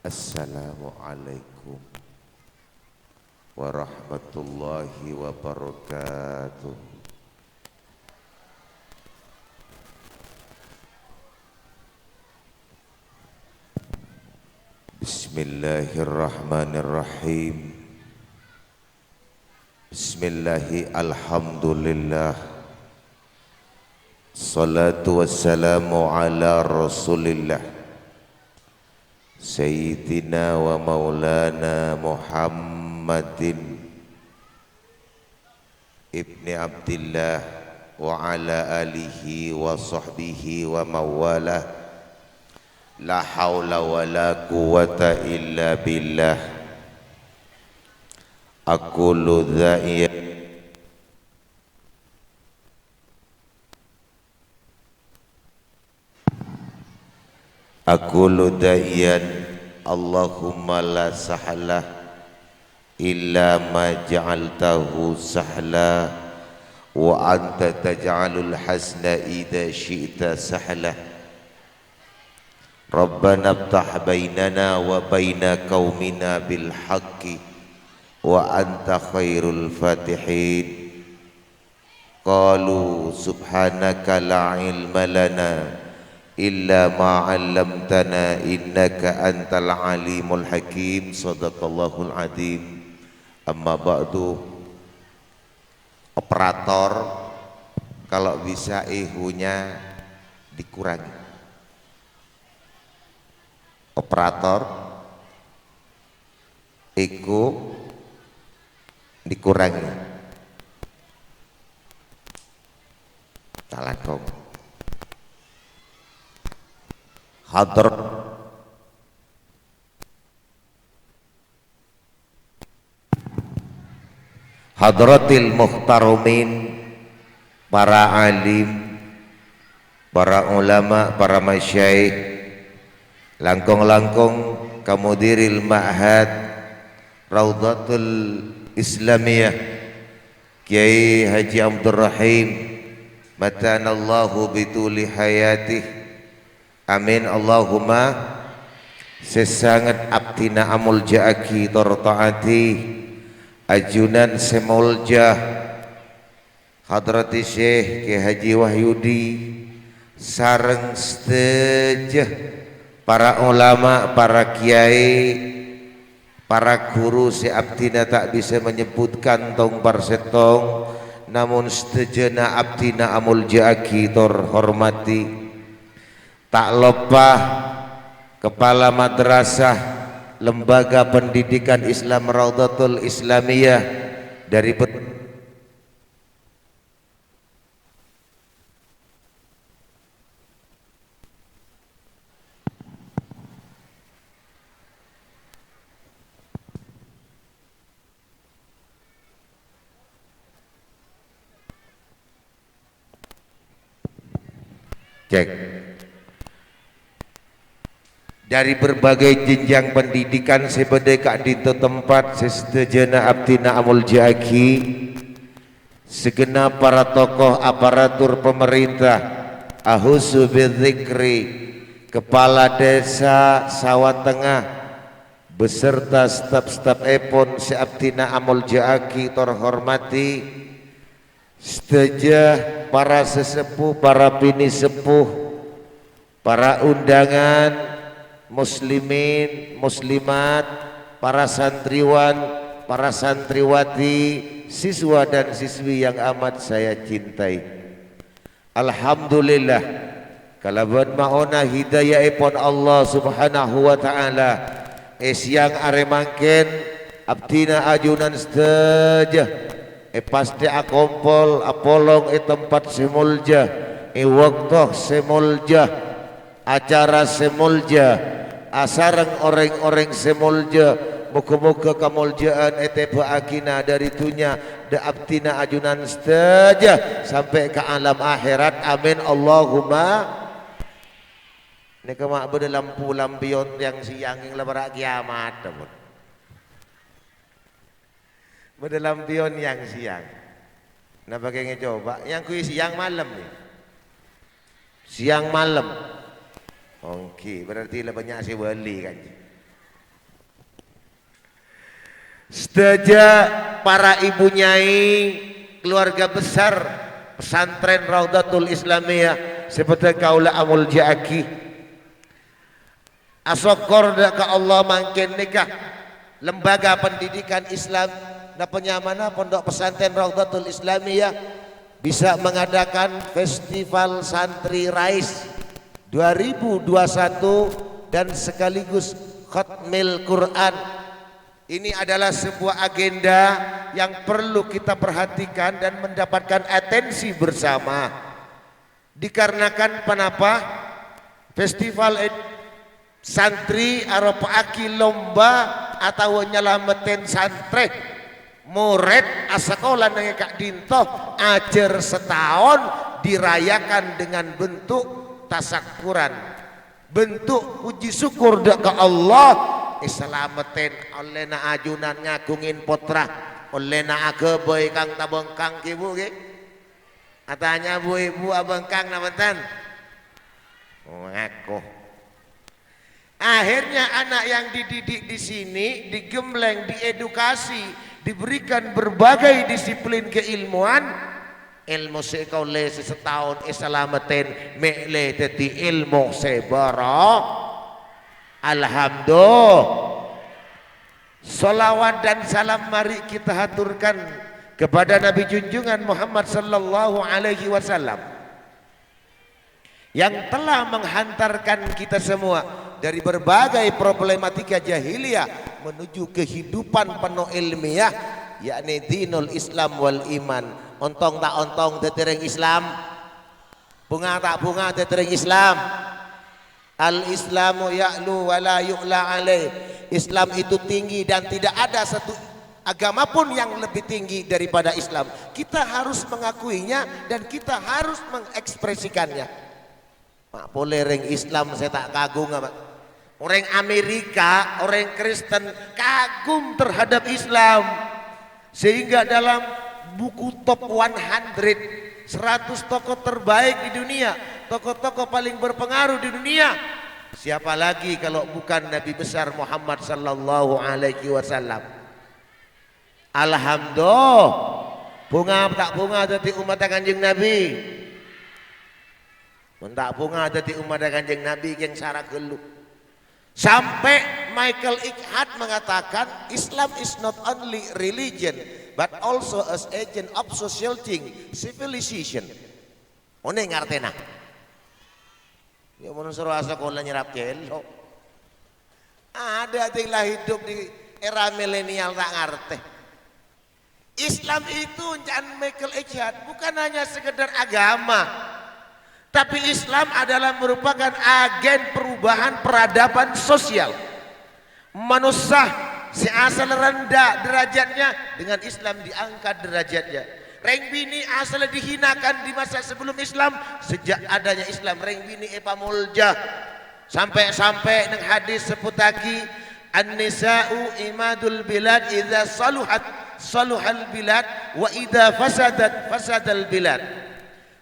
Assalamualaikum warahmatullahi wabarakatuh. Bismillahirrahmanirrahim. Bismillahi alhamdulillah. Salatu wassalamu ala rasulillah Sayyidina wa maulana Muhammadin Ibni Abdillah wa ala alihi wa sahbihi wa mawalah. La hawla wa la quwata illa billah. Aqulu dha'iya Aqulu da'iyan Allahumma la sahla illa ma ja'altahu sahla wa anta taj'alul hasna idha syi'ta sahla. Rabbana iftah bainana wa baina qaumina bil haqqi wa anta khairul fatihin. Qalu subhanaka la ilma lana illa ma 'allamtana innaka antal alimul hakim. Shadaqallahul adzim. Amma ba'du. Operator kalau bisa ehunya dikurangi. Operator ego dikurangi. Talakom Hadrat Hadratil muhtarumin, para alim, para ulama, para masyayikh, langkung-langkung kamudiril ma'had Raudhatul Islamiyah Kiai Haji Abdul Rahim matanallahu bituli hayatih. Amin Allahumma. Sesangat abdina amul ja'aki tortaati ajunan semolja Hadrati Syekh Kiai Haji Wahyudi sareng setejah para ulama, para kiai, para guru. Si abdina tak bisa menyebutkan tong parsetong, namun setejana abdina amul ja'aki hormati. Tak lupa Kepala Madrasah Lembaga Pendidikan Islam Raudhatul Islamiyah dari cek dari berbagai jenjang pendidikan sebedeka di tempat sestejana abdina amul jaki segenap para tokoh aparatur pemerintah ahusu bidzikri kepala desa Sawah Tengah beserta staf-staf epon si abdina amul jaki terhormati setejah para sesepuh, para bini sepuh, para undangan muslimin, muslimat, para santriwan, para santriwati, siswa dan siswi yang amat saya cintai. Alhamdulillah kalaban maona hidayah ipon Allah subhanahu wa ta'ala siang aremangken abdina ajunan setejah pasti akompol apolong tempat semulja waktu semulja acara semulja asarang orang-orang semulja. Muka-muka kamuljaan eteba akina dari dunia da abtina ajunan saja sampai ke alam akhirat. Amin Allahumma. Ini kemak beda lampu lampion yang siang yang lebaran kiamat. Beda lampion yang siang. Nah bagaimana coba? Yang kui siang malam nih. Siang malam. Oke, berarti lah banyak si wali kan. Sedaja para ibu nyai, keluarga besar pesantren Raudatul Islamiyah seperti kaula amul jaaki. Asokor ka Allah mangkin nikah lembaga pendidikan Islam dan penyamana pondok pesantren Raudatul Islamiyah bisa mengadakan festival santri Rais 2021 dan sekaligus Khatmil Quran. Ini adalah sebuah agenda yang perlu kita perhatikan dan mendapatkan atensi bersama. Dikarenakan kenapa? Festival santri arupa aki lomba atau nyelamatin santri murid asekolah nang Kak Dinto ajar setahun dirayakan dengan bentuk tasakuran, bentuk puji syukur ke Allah. Islamatin oleh na ajunan ngagungin potra oleh na ageboy kang tabengkang kibu ke katanya bu ibu abengkang namantan ngaku. Akhirnya anak yang dididik di sini digembleng, diedukasi, diberikan berbagai disiplin keilmuan. Ilmu sekolah setahun islamatin mele teti ilmu sebara. Alhamdulillah. Salawat dan salam mari kita haturkan kepada Nabi junjungan Muhammad sallallahu alaihi wasallam yang telah menghantarkan kita semua dari berbagai problematika jahiliyah menuju kehidupan penuh ilmiah, yakni dinul Islam wal iman. Ontong tak ontong tetereng Islam, bunga tak bunga tetereng Islam. Al-Islamu ya'lu wa la yu'la alaih. Islam itu tinggi dan tidak ada satu agama pun yang lebih tinggi daripada Islam. Kita harus mengakuinya dan kita harus mengekspresikannya. Mak boleh orang Islam saya tak kagum. Orang Amerika, orang Kristen kagum terhadap Islam. Sehingga dalam buku top 100 tokoh terbaik di dunia, tokoh-tokoh paling berpengaruh di dunia, siapa lagi kalau bukan Nabi besar Muhammad sallallahu alaihi wasallam. Alhamdulillah, bunga tak bunga tadi umat Kanjeng Nabi. Tak bunga tadi umat Kanjeng Nabi yang syarat gelu. Sampai Michael Ikhad mengatakan Islam is not only religion but also as agent of social thing, civilization. One ngartena. Ya mun suruh sekolah nyerap kelo. Ada tinggal hidup di era milenial tak ngerti. Islam itu jangan Michael Ikhad bukan hanya sekedar agama, tapi Islam adalah merupakan agen perubahan peradaban sosial. Manusia si asal rendah derajatnya dengan Islam diangkat derajatnya. Reng bini asal dihinakan di masa sebelum Islam, sejak adanya Islam reng bini epa mulja. Sampai-sampai nang hadis seputaki an-nisa'u imadul bilad idza saluhat saluhal bilad wa idza fasadat fasadal bilad.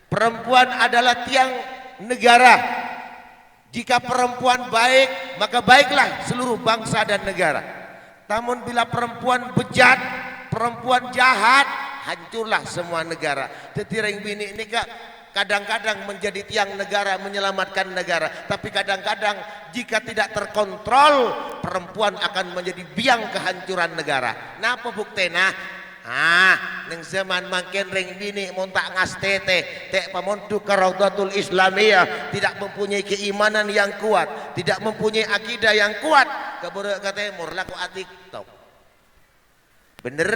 Perempuan adalah tiang negara. Jika perempuan baik, maka baiklah seluruh bangsa dan negara. Namun bila perempuan bejat, perempuan jahat, hancurlah semua negara. Tetireng bini ini kadang-kadang menjadi tiang negara, menyelamatkan negara. Tapi kadang-kadang jika tidak terkontrol, perempuan akan menjadi biang kehancuran negara. Napa buktena? Neng zaman makin reng bini montak ngastete tek pamontu Raudatul Islamiyah tidak mempunyai keimanan yang kuat, tidak mempunyai akidah yang kuat, kabur katanya mur laku atik tau. Bener?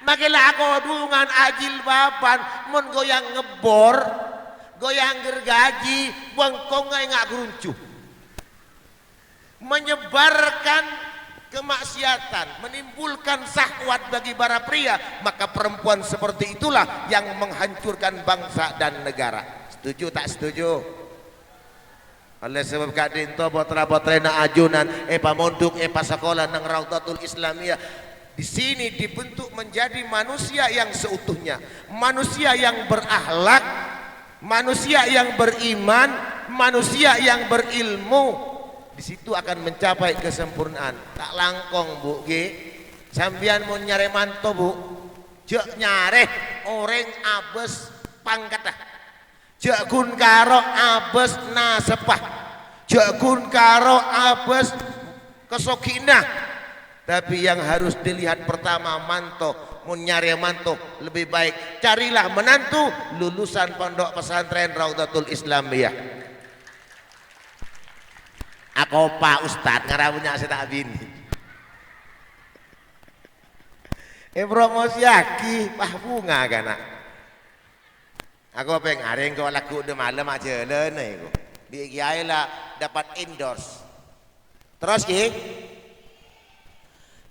Makilah aku dungan ajil bapan mon goyang ngebor, goyang gergaji, bengkong nggak geruncuh. Menyebarkan kemaksiatan, menimbulkan syahwat bagi para pria, maka perempuan seperti itulah yang menghancurkan bangsa dan negara. Setuju tak setuju? Oleh sebab Kak Dinto potra-potrena ajunan pamonduk sekolah nang Raudatul Islamiyah di sini dibentuk menjadi manusia yang seutuhnya, manusia yang berakhlak, manusia yang beriman, manusia yang berilmu. Di situ akan mencapai kesempurnaan. Tak langkong Bu G, Sambian mau nyari manto bu, jek nyari orang abes pangkat dah. Jek kun karo abes nasepah, jek kun karo abes kesokinah. Tapi yang harus dilihat pertama manto. Mau nyari mantu lebih baik carilah menantu lulusan pondok pesantren Raudatul Islamiyah. Aku Pak Ustad ngarabunya saya bini. Promosi aki pah bunga kana. Aku pengen areng kau laku de malam aja lene aku. Di kiai lah dapat endorse. Terus ki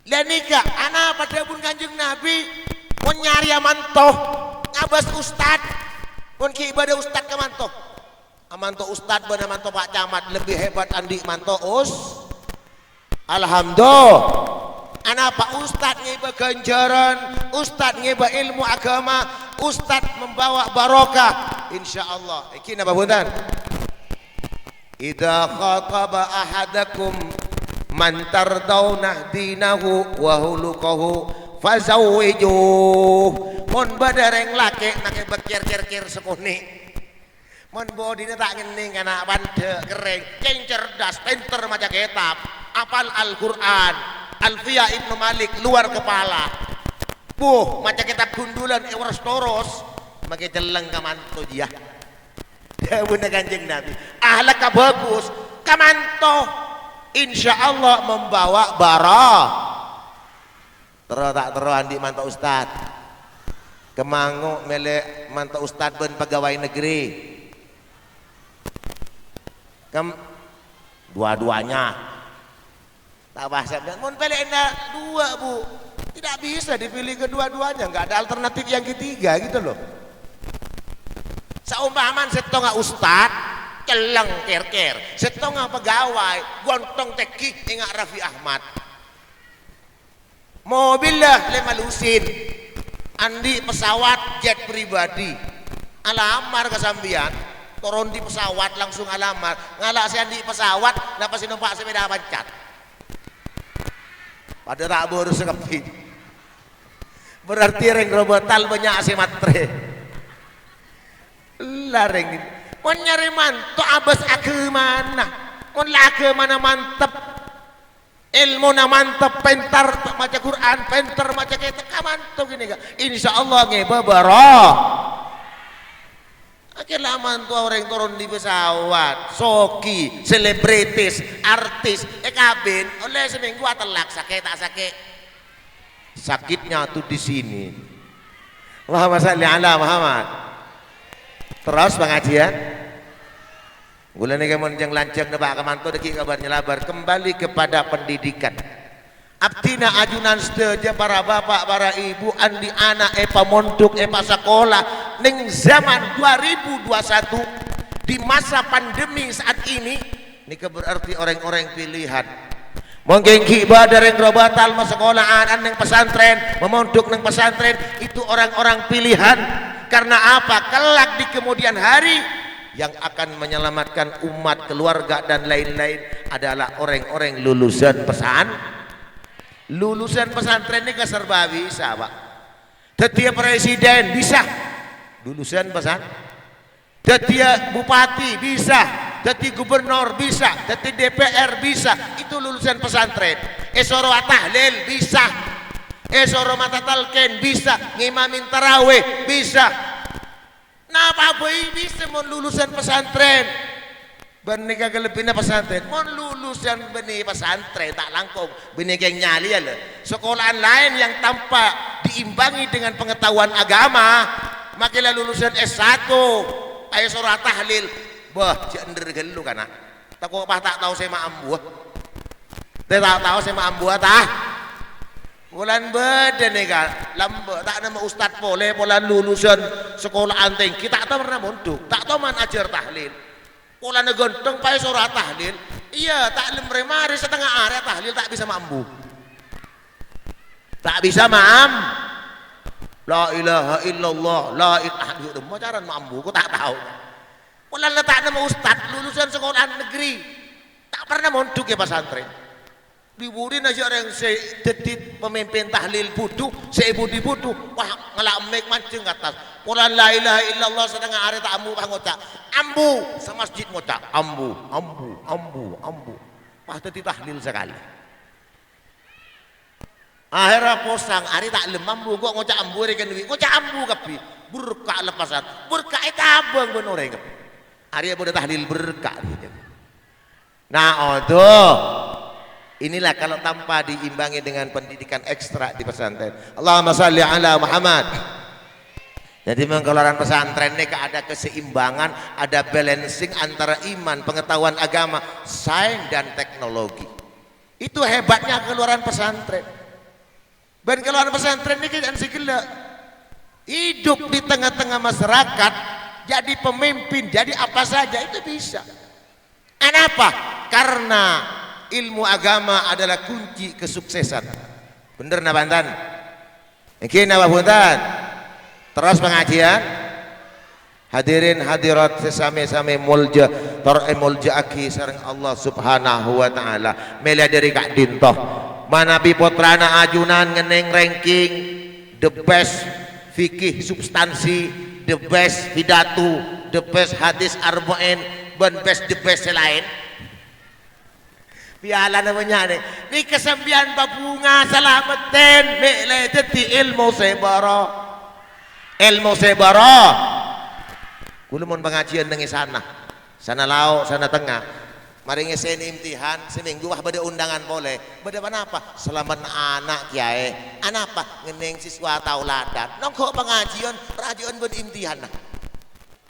dan nikah anak pada pun kanjeng Nabi mau nyari amantoh ngabas ustad pun ki ibadah ustad ke mantoh amantoh ustad bener mantoh Pak Camat lebih hebat andi mantoh alhamdulillah anak Pak Ustad ngiba ganjaran ustad ngiba ilmu agama ustad membawa barokah insyaallah iki napa buntan idza khataba ahadakum man tardawna dinahu wa hulukahu fazawwijuh mun badareng laki nake bekir-kir sekuni mun bodine tak ngening kana pande kering ceng cerdas pinter maca kitab apal Al-Qur'an Alfiya Ibnu Malik luar kepala maca kitab gundulan ewers toros make jeleng kamanto dia bener kanjeng Nabi ahlaka bagus kamanto insya Allah membawa barah. Terus tak terus andi mantau ustad. Kemangu melek mantau ustad ben pegawai negeri. Dua-duanya. Tak bahasa mun pilih dua bu. Tidak bisa dipilih kedua-duanya. Enggak ada alternatif yang ketiga gitu loh. Saumpaman setengah ustad. Celeng ker-ker setengah pegawai gontong teki ingat Raffi Ahmad mobillah lima lusin andi pesawat jet pribadi alamar kesambian turun di pesawat langsung alamar ngalak si andi pesawat napa si numpak sepeda pancat pada tak baru sekepi berarti reng robotal banyak si matre lareng mau nyari mantu abas agama mau agama mantep ilmu mantep pentar maca Quran pentar maca kitab mantep gini gak insyaallah ngeba barah akhirnya mantu orang turun di pesawat soki selebritis artis kabin oleh seminggu telak sakit tak sakit sakitnya tuh di sini Muhammad salli ala Muhammad terus pengajian bulan ini kemudian yang lancang nebak kemanto deki kabarnya labar kembali kepada pendidikan abdina ajunan setuju para bapak para ibu andi anak epa mondok epa sekolah ning zaman 2021 di masa pandemi saat ini berarti orang-orang pilihan mungkin ibadah yang robatal mas sekolahan neng pesantren memondok neng pesantren itu orang-orang pilihan karena apa kelak di kemudian hari yang akan menyelamatkan umat keluarga dan lain-lain adalah orang-orang lulusan pesantren ini serba bisa pak setiap presiden bisa lulusan pesantren setiap bupati bisa setiap gubernur bisa setiap DPR bisa itu lulusan pesantren esoro tahlil bisa esoro mata talqin bisa ngimamin tarawih bisa napa boy bisa mau lulusan pesantren benika kelebihnya pesantren mau lulusan benih pesantren tak langkung benih yang nyali ya le sekolahan lain yang tanpa diimbangi dengan pengetahuan agama makilah lulusan S1 ayo surah tahlil bah jender gelu kana tak kok tak tahu saya ambuh tak tahu saya ambuh tah bulan beda nih kan lambat tak nama ustad boleh pola lulusan sekolah anting kita tak pernah mondok tak tahu man ajar tahlil pola negontong pakai surah tahlil iya tak lemremari setengah area tahlil tak bisa mampu tak bisa la ilaha illallah la ilaha illallah macaran mampu aku tak tahu pola letak nama ustad lulusan sekolah negeri tak pernah mondok ya pesantren Diburin aja orang sededit pemimpin tahlil butuh, seibu dibutuh, wah ngelamek mancing ke atas. Quran la ilaha illallah sedang hari tak ambu ngocak, ambu sama masjid ngocak, ambu, ambu, ambu, ambu. Wah tadi tahlil sekali. Akhirnya posang hari tak lemambu kok ngocak ambu rekan duit, ngocak ambu kapi, berkah lepasan, berkah itu abang benar kapi. Hari boleh tahlil berkah. Nah oh inilah kalau tanpa diimbangi dengan pendidikan ekstra di pesantren. Allahumma salli ala Muhammad. Jadi mengeluarkan pesantren ini ada keseimbangan, ada balancing antara iman, pengetahuan agama, sains dan teknologi. Itu hebatnya keluaran pesantren. Dan keluaran pesantren ini kan segala hidup di tengah-tengah masyarakat, jadi pemimpin, jadi apa saja itu bisa. Kenapa? Karena ilmu agama adalah kunci kesuksesan. Bener na Bantan? Mungkin apa Bantan? Terus pengajian. Hadirin hadirat sesame-same mulja mulja aki sareng Allah Subhanahu wa taala. Mela dari Kak Dintoh. Manabi putrana ajunan ngeneng ranking the best fikih substansi, the best pidato, the best hadis arba'in, dan best the best lain. Piala namanya nih. Ni kesembian babunga selamatin mele jadi ilmu sebara. Ilmu sebara. Kulo mun pengajian nang sana. Sana lauk, sana tengah. Mari ngesen imtihan seminggu wah bade undangan boleh. Bade apa? Selamat anak kiai. Anak apa? Ngeneng siswa tauladan. Nong kok pengajian rajian ben imtihan.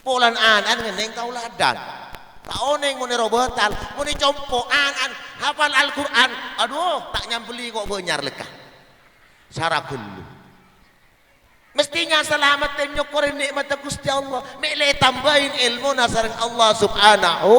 Polan anan ngeneng tauladan. Tak oneng muni robotal, muni compo an hafal Al-Qur'an. Aduh, tak nyambeli kok benyar lekah. Sarakulu. Mestinya selamat dan nyukurin nikmat Gusti Allah. Mele tambahin ilmu nasareng Allah Subhanahu.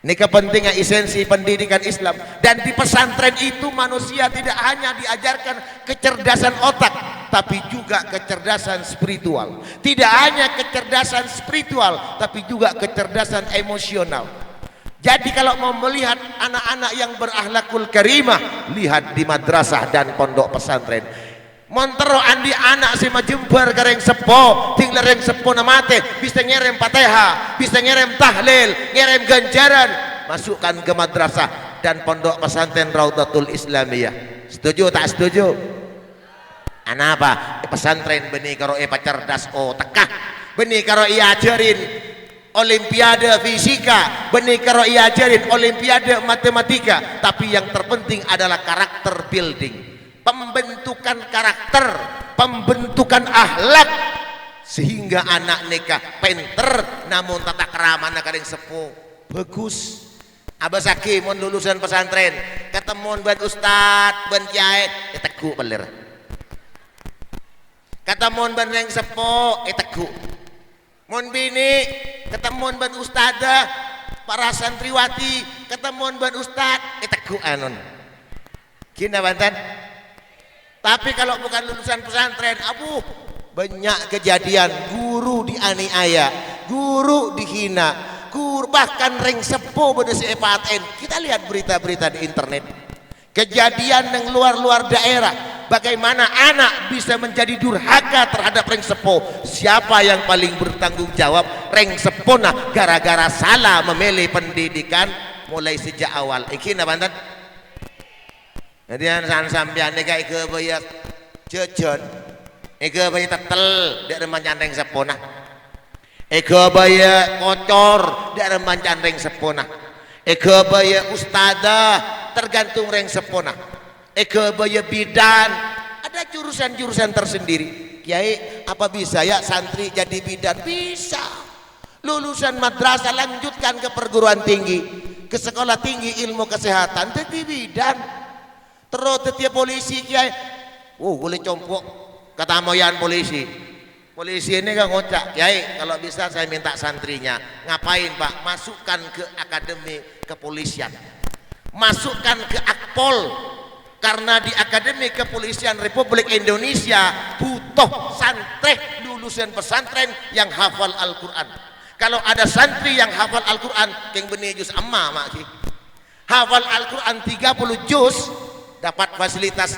Ini kepentingan esensi pendidikan Islam. Dan di pesantren itu manusia tidak hanya diajarkan kecerdasan otak, tapi juga kecerdasan spiritual. Tidak hanya kecerdasan spiritual, tapi juga kecerdasan emosional. Jadi kalau mau melihat anak-anak yang berakhlakul karimah, lihat di madrasah dan pondok pesantren. Montero andi anak si majembar kareng sepo, tinggal reng sepo namate, bisa ngerem Fatihah, bisa ngerem tahlil, ngerem ganjaran, masukkan ke madrasah dan pondok pesantren Raudatul Islamiyah. Setuju tak setuju? Anapa? Pesantren benih karo cerdas tekah, benih karo ajarin olimpiade fisika, benih karo ajarin olimpiade matematika, tapi yang terpenting adalah karakter building. Pembentukan karakter, pembentukan akhlak, sehingga anak nikah pinter namun tata krama kadang sepuh bagus. Abas Hakim mun lulusan pesantren ketemu ban ustad ban kiai teguh beler, ketemu ban yang sepuh teguh, mun bini ketemu ban ustadzah para santriwati ketemu ban ustad teguh anon kina Banten. Tapi kalau bukan lulusan pesantren, banyak kejadian guru dianiaya, guru dihina, guru bahkan ring sepo pada sepaten. Kita lihat berita-berita di internet. Kejadian yang luar-luar daerah, bagaimana anak bisa menjadi durhaka terhadap ring sepo. Siapa yang paling bertanggung jawab? Ring sepo nah gara-gara salah memilih pendidikan mulai sejak awal. Iki na Banten. Jadi san sampean nek ke baya jejon, ke baya tetel dak reman canteng sepona. Ke baya kocor dak reman canteng sepona. Ke baya ustadzah tergantung reng sepona. Ke baya bidan ada jurusan-jurusan tersendiri. Kiai apa bisa ya santri jadi bidan? Bisa. Lulusan madrasah lanjutkan ke perguruan tinggi, ke sekolah tinggi ilmu kesehatan jadi bidan. Terus setiap polisi kiai, boleh compok kata moyan polisi. Polisi ini kan ngocak, kiai kalau bisa saya minta santrinya, ngapain Pak? Masukkan ke akademi kepolisian, masukkan ke Akpol, karena di Akademi Kepolisian Republik Indonesia butuh santri lulusan pesantren yang hafal Al-Quran. Kalau ada santri yang hafal Al-Quran, yang benih juz amma mak. hafal Al-Quran 30 juz, dapat fasilitas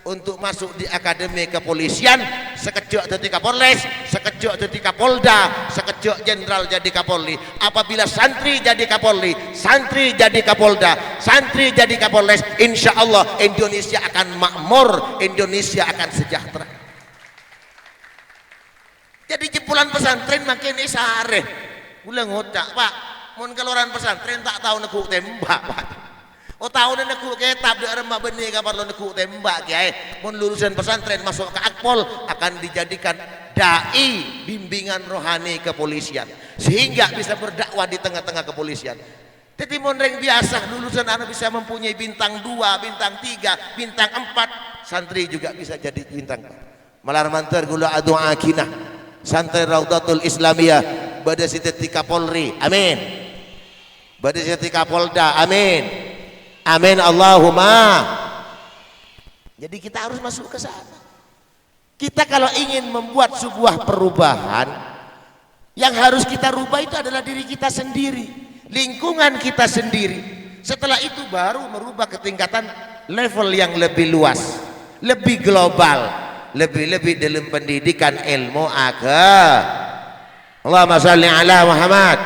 untuk masuk di akademi kepolisian, sekejap jadi Kapolres, sekejap jadi Kapolda, sekejap jenderal jadi Kapolri. Apabila santri jadi Kapolri, santri jadi Kapolda, santri jadi Kapolres, insya Allah Indonesia akan makmur, Indonesia akan sejahtera. Jadi jepulan pesantren makin isareh. Ulang ngocak, Pak, mun keluaran pesantren tak tahu nekuk tembak, Pak. Oh tahu nekuk kitab dek remak benih kabar lo nekuk tembak kiai. Mun lulusan pesantren masuk ke Akpol akan dijadikan dai bimbingan rohani kepolisian sehingga bisa berdakwah di tengah-tengah kepolisian. Jadi mun reng biasa lulusan anak bisa mempunyai bintang 2, bintang 3, bintang 4, santri juga bisa jadi bintang. Malar mantar gula adu akinah. Santri Raudatul Islamiyah pada Siti Kapolri. Amin. Pada Siti Kapolda. Amin. Amin Allahumma. Jadi kita harus masuk ke sana. Kita kalau ingin membuat sebuah perubahan, yang harus kita rubah itu adalah diri kita sendiri, lingkungan kita sendiri. Setelah itu baru merubah ke tingkatan level yang lebih luas, lebih global, lebih-lebih dalam pendidikan ilmu agama. Allahumma sholli ala Muhammad.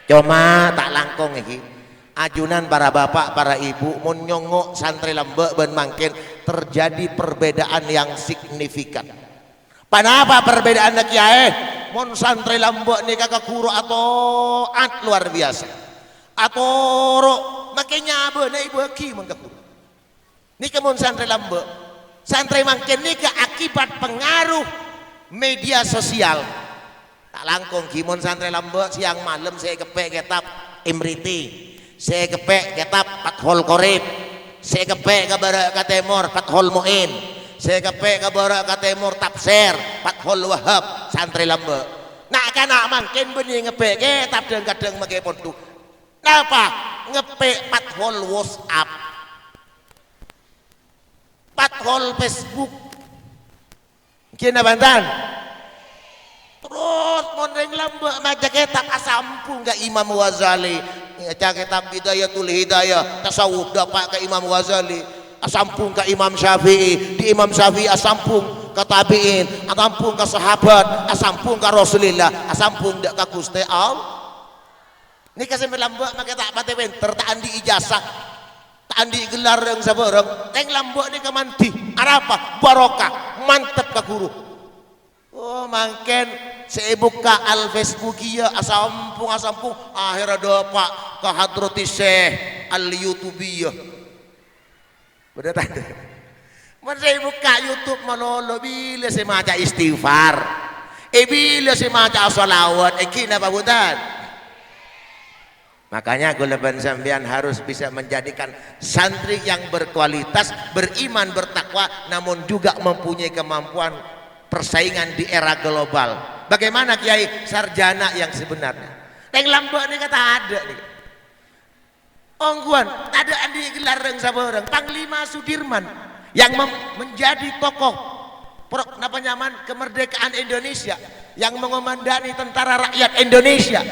Cuma tak langkung iki. Ajunan para bapak, para ibu, mun nyongok santri lembek ben mangkin terjadi perbedaan yang signifikan. Kenapa perbedaan kiai? Mun santri lembek nih kakak guru atau luar biasa. Atau makanya bener ibu ki mun kakak. Nih kemun santri lembek, santri mangkin nih ke akibat pengaruh media sosial. Tak langkung kimun santri lembek siang malam saya kepek kitab Imriti. Saya kepek kitab Fathul Qorib, saya kepek kabar katemor Fathul Muin, saya kepek kabar katemor tafsir Fathul Wahab santri lambe. Nak kana mangkin benih ngepek kitab dan kadang make pontu. Napa ngepek Fathul WhatsApp, Fathul Facebook, kena bantan. Terus mondeng lambe maca kitab asampung ke Imam Ghazali. Baca kitab Bidayatul Hidayah tasawuf dapat ke Imam Ghazali, asampung ke Imam Syafi'i, di Imam Syafi'i asampung ke tabi'in, asampung ke sahabat, asampung ke Rasulullah, asampung dak ke Gusti Allah. Ini kasih melambak maka tak pati winter, tak andi ijazah, tak andi gelar yang sabarang, teng lambak ni kemanti, apa? Barokah, mantep ke guru. Oh mangken saya buka al-Facebookia asampung akhirnya dapat ke hadrati Syekh al-YouTubiyah. Benar tak? Saya buka YouTube malolo bila saya maca istighfar, bila saya maca salawat, kena apa bukan? Makanya gulaban sampean harus bisa menjadikan santri yang berkualitas, beriman, bertakwa, namun juga mempunyai kemampuan persaingan di era global. Bagaimana kiai sarjana yang sebenarnya? Yang lambak ni kata ada nih. Ongguan, ada andi gelar yang sabarang. Panglima Sudirman yang menjadi tokoh apa nyaman kemerdekaan Indonesia, yang mengomandani tentara rakyat Indonesia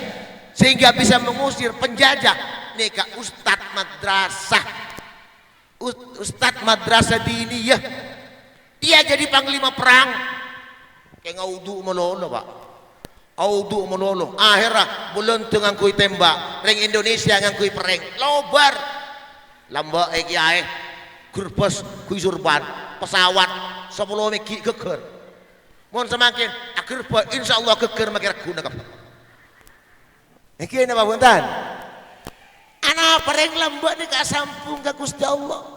sehingga bisa mengusir penjajah. Nih kak Ustadz Madrasah, Ustadz Madrasah Diniyah, dia jadi panglima perang. Kayak ngaudu melolo pak, audu melolo. Akhirnya bulan tengah kui tembak, ring Indonesia ngangkui pereng, lobar, lambak kiai, gerbes kui surban, pesawat 10 megi geger. Mohon semakin akhir insya Allah geger makin guna kapan. Iki apa buntan? Anak pereng lambak ni kasampung ke Gusti Allah.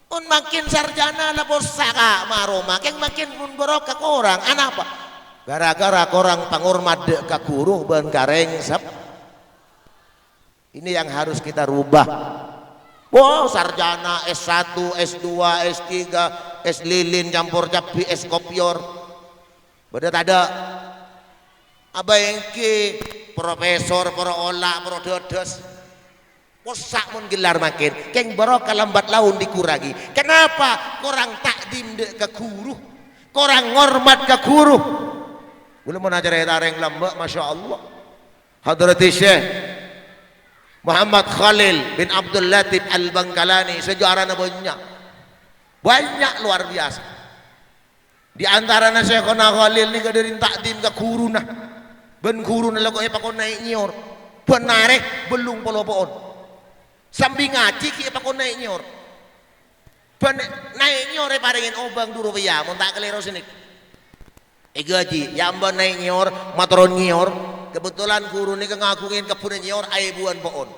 Un makin sarjana lah posaka maroma, makin pun berokah orang. Apa? Gara-gara korang pangurmat dek ka guru ben kareng sep. Ini yang harus kita rubah. Wow, sarjana S1, S2, S3, S lilin campur capi, S kopior. Beda ada. Apa yang ki profesor, para olah, para dodos. Posak mun gelar makin, keng barokah lambat laun dikurangi. Kenapa? Korang takdim dek ke guru, korang ngormat ke guru. Belum mau ajar tareng lambak, masya Allah. Hadrati Syekh Muhammad Khalil bin Abdul Latif Al-Bangkalani, sejarahnya banyak luar biasa. Di antara Syekhona Khalil ni kadirin takdim ke kuruna, ben kuruna lagu pakon naik nyor, penarek belum polopoon, sambil ngaji ki pakon naik nyor, naik nyor paringin obang dulu ya, mau tak kelero sini. Gaji, yang naik nyor, matron nyor, kebetulan guru ni ngakuin kepun nyor, aibuan poon.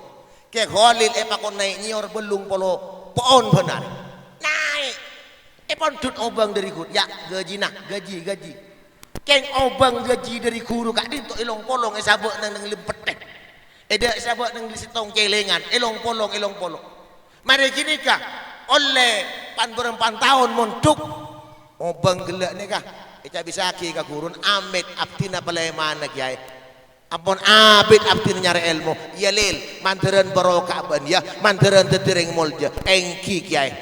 Ke Khalil pakon naik nyor belum poon benar. Naik, pondut obang dari guru, ya gaji nak, gaji. Keng obang gaji dari guru kak dinto ilong polong, sabak nang lempet teh. Eda sabak nang lisitong celengan, ilong polong. Mari gini kah, oleh pan tahun montuk, obang gelak ni kah. Ica bisa ki ka gurun amit abdina paleman kiai ampun abid abdina nyari ilmu ya lil mandaran barokah ban ya mandaran tetiring mulja engki kiai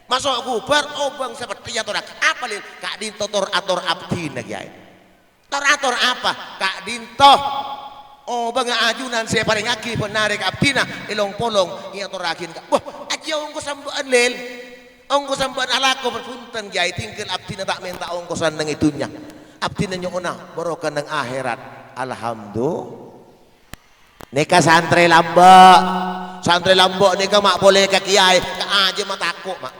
masuk gubar obang seperti ya torak apa lil kak dinto tor ator abdina kiai tor ator apa kak dinto obang ajunan saya paling aki penarik abdina ilong polong iya torakin kak wah aja ongko sambuan lil ongkosan ban alako berpunten kiai tinggal abdina tak minta ongkosan nang itunya abdina nyona barokah nang akhirat alhamdulillah. Neka santri lambok neka mak boleh ke kiai ka aja mak takut mak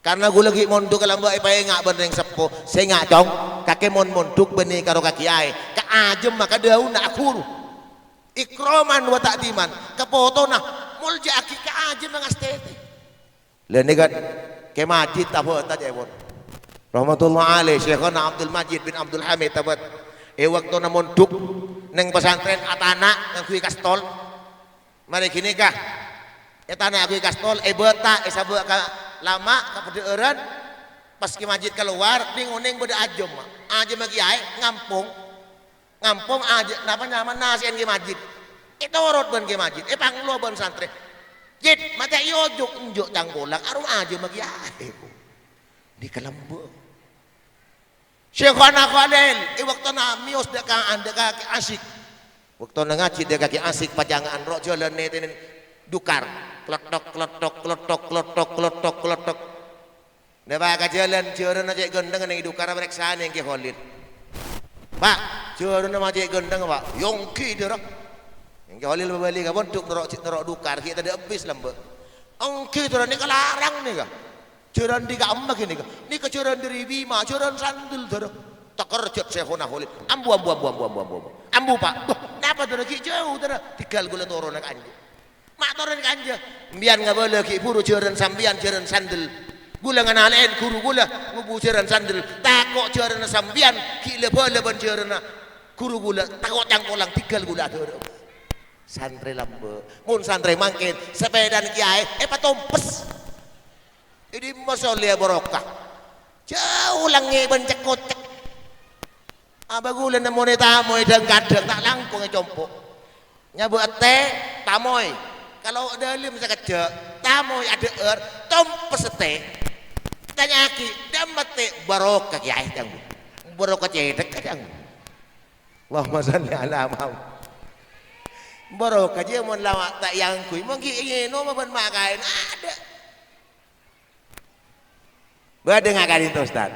karena gue lagi mondok ke lambok ipai ngak bener sepo saya ngak dong kakek mondok benih karo ka kiai ka aja mak daun nak guru ikroman wa takdiman kepoto nah mulja aki ka aja mangastete lain kan ke Majid tabat aja pun rahmatullah alaih Syekhana Abdul Majid bin Abdul Hamid tabat waktu namun duk neng pesantren atana nang kui kastol mari gini kah atana kui kastol beta sabuk ka lama ka pedeureun pas ke Majid keluar ning beda ajom aja mah kiai ngampung aja napa nyaman nasian ke Majid itu urut ban ke Majid panglo ban santri Jid, mata yojok unjuk tanggolang, arum aja magi aheku. Di kelembu. Syekhana Khalil, waktu na mios dekaan dekaki asik. Waktu na ngaji dekaki asik pajangan rok jalan netin dukar, klotok. Neba ka jalan jalan aja gendeng nang dukar mereka yang ke Khalil. Pak, jalan aja gendeng pak, yongki derok. Yang Khalil berbalik kapon duk nerok dukar kita ada habis lambe. Angki tu ni kelarang ni kah? Jaran di kamak ini kah? Ni kejaran dari Bima, jaran sandul tu. Tak kerjat Syekhona Khalil. Ambu pak. Kenapa tu lagi jauh tu? Tinggal gula turun nak anja. Mak turun nak anja. Biar nggak boleh ki puru jaran sambian jaran sandul. Gula nganalain guru gula ngubu jaran sandul. Takok jaran sambian ki boleh ban jaran guru gula. Takok cangkolang tinggal gula tu. Santri lambe, mun santri mangkin sepedan kiai, patompes. Ini masalah barokah. Jauh langi bencekot. Abagulan na mo ni tamoy dan kadang tak langkung compo. Nyabu teh tamoy. Kalau dalim sa kadya, tamoy ada tompes teh. Tanyaki damate barokah kiai jang. Barokah cedek kadang. Allahumma shalli ala Muhammad. Barokah je mon lawak tak yang kui mangki ingino maban makain ada. Badengakan itu Ustaz.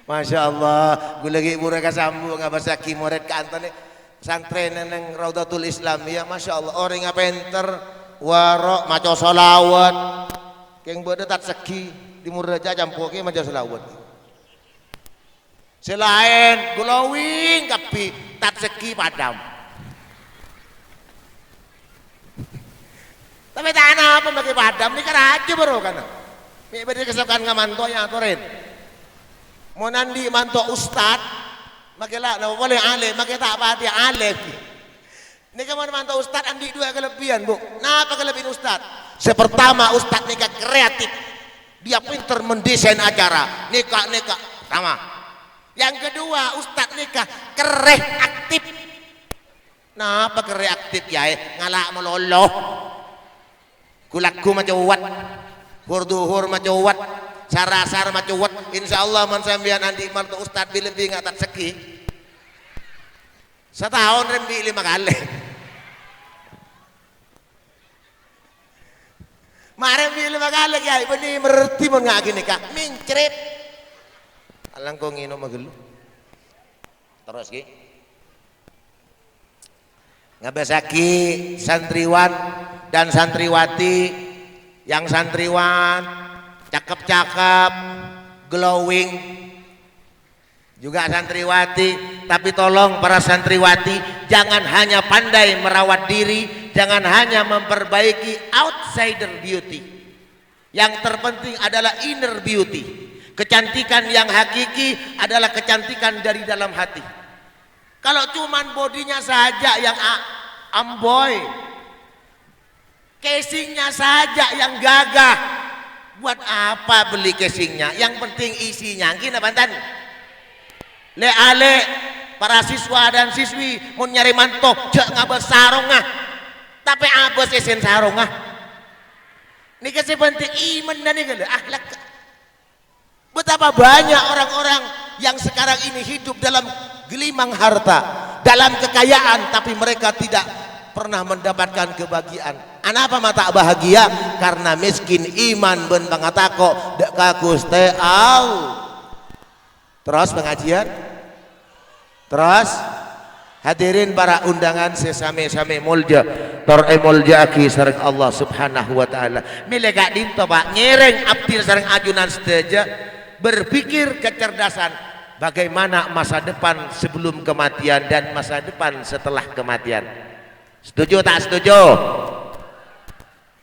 Masya Allah, gue lagi mereka sambung ngabasa murid kantor santren neng Raudatul Islam ya Masya Allah orang ngapenter warok maco solawat keng bedetat segi di muraja campuki maco solawat selain glowing tapi tat segi padam. Tapi tanah apa bagi padam ni kan aja baru kan. Ni beri kesukaan ngamanto yang aturin. Mau nandi manto ustad, makilah nama boleh alim, makilah tak apa dia alim. Ni kan manto ustad andi dua kelebihan bu. Napa kelebihan ustad? Sepertama ustad nikah kreatif, dia pinter mendesain acara, nikah pertama. Yang kedua ustad nikah kereh aktif. Napa kereh aktif ya? Ngalak meloloh. Kulaku macawat, hurduhur macawat, sarasar macawat. Insyaallah man sambian andi mantu ustad lebih ngatat seki. Setahun rembi 5 kali. Mare bil magala kay bani merti mon nga gini ka mincret. Alang ko ngino magelu. Terus ki. Ngabasaki santriwan dan santriwati yang santriwan cakep-cakep, glowing, juga santriwati, tapi tolong para santriwati jangan hanya pandai merawat diri, jangan hanya memperbaiki outsider beauty. Yang terpenting adalah inner beauty. Kecantikan yang hakiki adalah kecantikan dari dalam hati. Kalau cuman bodinya saja yang amboy, casingnya saja yang gagah, buat apa beli casingnya? Yang penting isinya. Gini bantan. Le ale para siswa dan siswi mau nyari mantok cek ngabes sarongah, tapi abes esen sarongah. Ini kasih penting iman dan ini akhlak. Betapa banyak orang-orang yang sekarang ini hidup dalam gelimang harta, dalam kekayaan, tapi mereka tidak pernah mendapatkan kebahagiaan. Anapa mata bahagia? Karena miskin iman ben pangatako dak kaguste au. Terus pengajian, terus hadirin para undangan sesame-same mulja tor mulja aki sareng Allah subhanahu wa ta'ala milega dinto pak ngereng abdi sareng ajunan sedaja berpikir kecerdasan bagaimana masa depan sebelum kematian dan masa depan setelah kematian. Setuju tak setuju?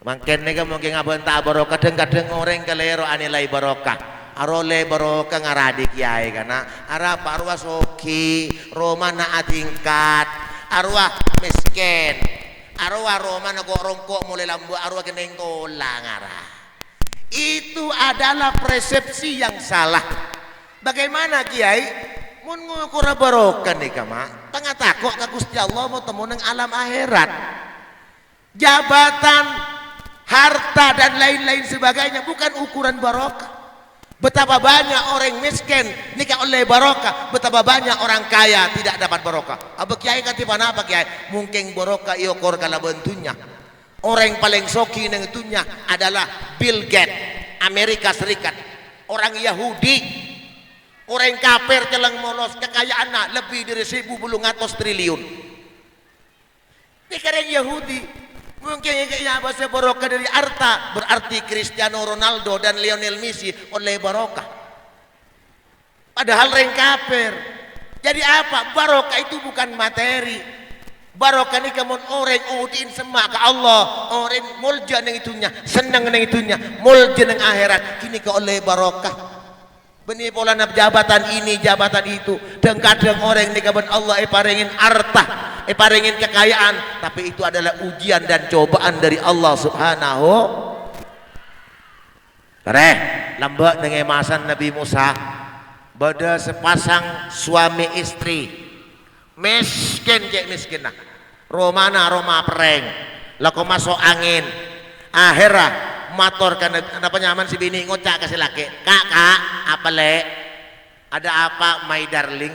Mungkin nih mungkin abang tak barokah kadang-kadang orang kelero anilai barokah arole barokah ngaradi kiai karena arah arwah soki romana atingkat arwah miskin arwah romana kok rongkok mulai lambu arwah keneng tolang arah. Itu adalah persepsi yang salah. Bagaimana kiai mun ngukur barokah nih kama tengah takok ka Gusti Allah mau temu nang alam akhirat, jabatan, harta dan lain-lain sebagainya bukan ukuran barokah. Betapa banyak orang miskin nikah oleh barokah, betapa banyak orang kaya tidak dapat barokah. Abah kiai katipan apa kiai? Mungkin barokah iokor kala bentunya. Orang yang paling soki nang itunya adalah Bill Gates, Amerika Serikat. Orang Yahudi, orang kafir telang molos kekayaannya lebih dari 1.800 triliun. Ini karena Yahudi. Mungkin ya bahasa barokah dari harta, berarti Cristiano Ronaldo dan Lionel Messi oleh barokah. Padahal orang kafir. Jadi apa? Barokah itu bukan materi. Barokah ini kamu orang udin semak ke Allah, orang mulja nang itunya, senang nang itunya, mulja nang akhirat. Kini ke oleh barokah. Benih pola nak jabatan ini, jabatan itu. Dan kadang orang ini kapan Allah paringin harta, paringin kekayaan, tapi itu adalah ujian dan cobaan dari Allah Subhanahu. Kareh, lambak dengan masan Nabi Musa, pada sepasang suami istri, miskin kayak miskin nah, romana roma pereng, lako masuk angin, akhirnya mator kan apa nyaman si bini ngocak kasih laki, kak apa le, ada apa my darling?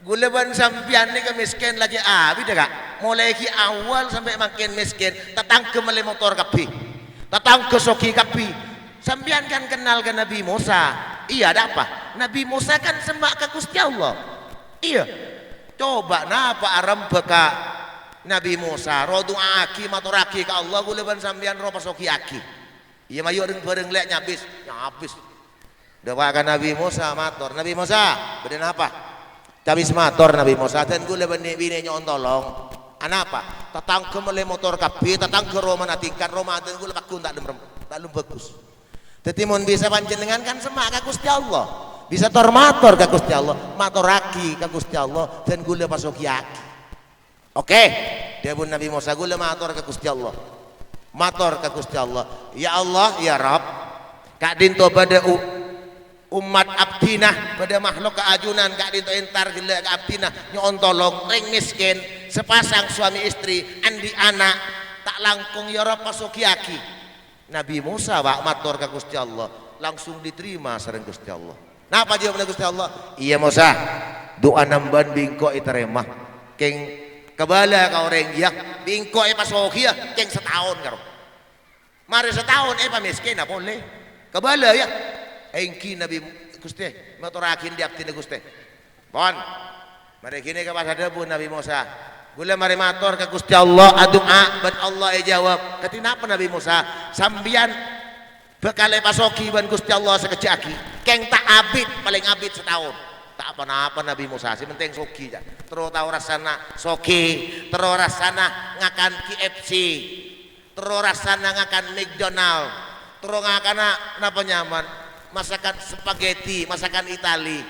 Guleban sampian ni ke miskin lagi bida kak, mulai ki awal sampai makin miskin, tatang ke mele motor kapi, tatang ke soki kapi, sampian kan kenal ke Nabi Musa, iya ada apa? Nabi Musa kan sembah ke Gusti Allah, iya, coba napa aram beka Nabi Musa, rodu aki maturaki ke Allah, guleban sampian ropa soki aki, iya mayu bareng lek nyabis, dewakan Nabi Musa matur, Nabi Musa, beden apa? Cabis mator Nabi Musa dan gue leban bini nyontolong anapa tatang ke mele motor kapi tatang ke Roma natingkan Roma dan gue lepak tak lem bagus tetimon bisa panjenengan kan semak ka Gusti Allah bisa tor mator ka Gusti Allah matoraki ka Gusti Allah dan gue lepas sokiaki oke dia pun Nabi Musa gue mator ka Gusti Allah mator ka Gusti Allah ya Allah ya Rabb kak dinto pada umat abdinah pada makhluk keajunan kak dinto entar gila ke abdinah nyontolong ring miskin sepasang suami istri andi anak tak langkung ya Rabb pasokiaki Nabi Musa wak matur ke Gusti Allah langsung diterima sareng Gusti Allah napa jawabnya Gusti Allah iya Musa doa namban bingko iterema keng kebala ka orang ya bingko pasokia keng setahun karo Mari setahun pa miskin na boleh. Kabala ya. Engki Nabi Gusti maturakin diapti na Gusti. Pon. Mari kini ka pasada pun Nabi Musa. Gula mari matur ka Gusti Allah adua ban Allah jawab. Katinapa Nabi Musa sambian bekal pasoki ban Gusti Allah sekejaki. Keng tak abid paling abid setahun. Tak apa-apa Nabi Musa si penting soki ja. Terus tahu rasana soki, terus rasana ngakan KFC, terus rasana ngakan McDonald, terus ngakan napa nyaman masakan spaghetti, masakan Itali.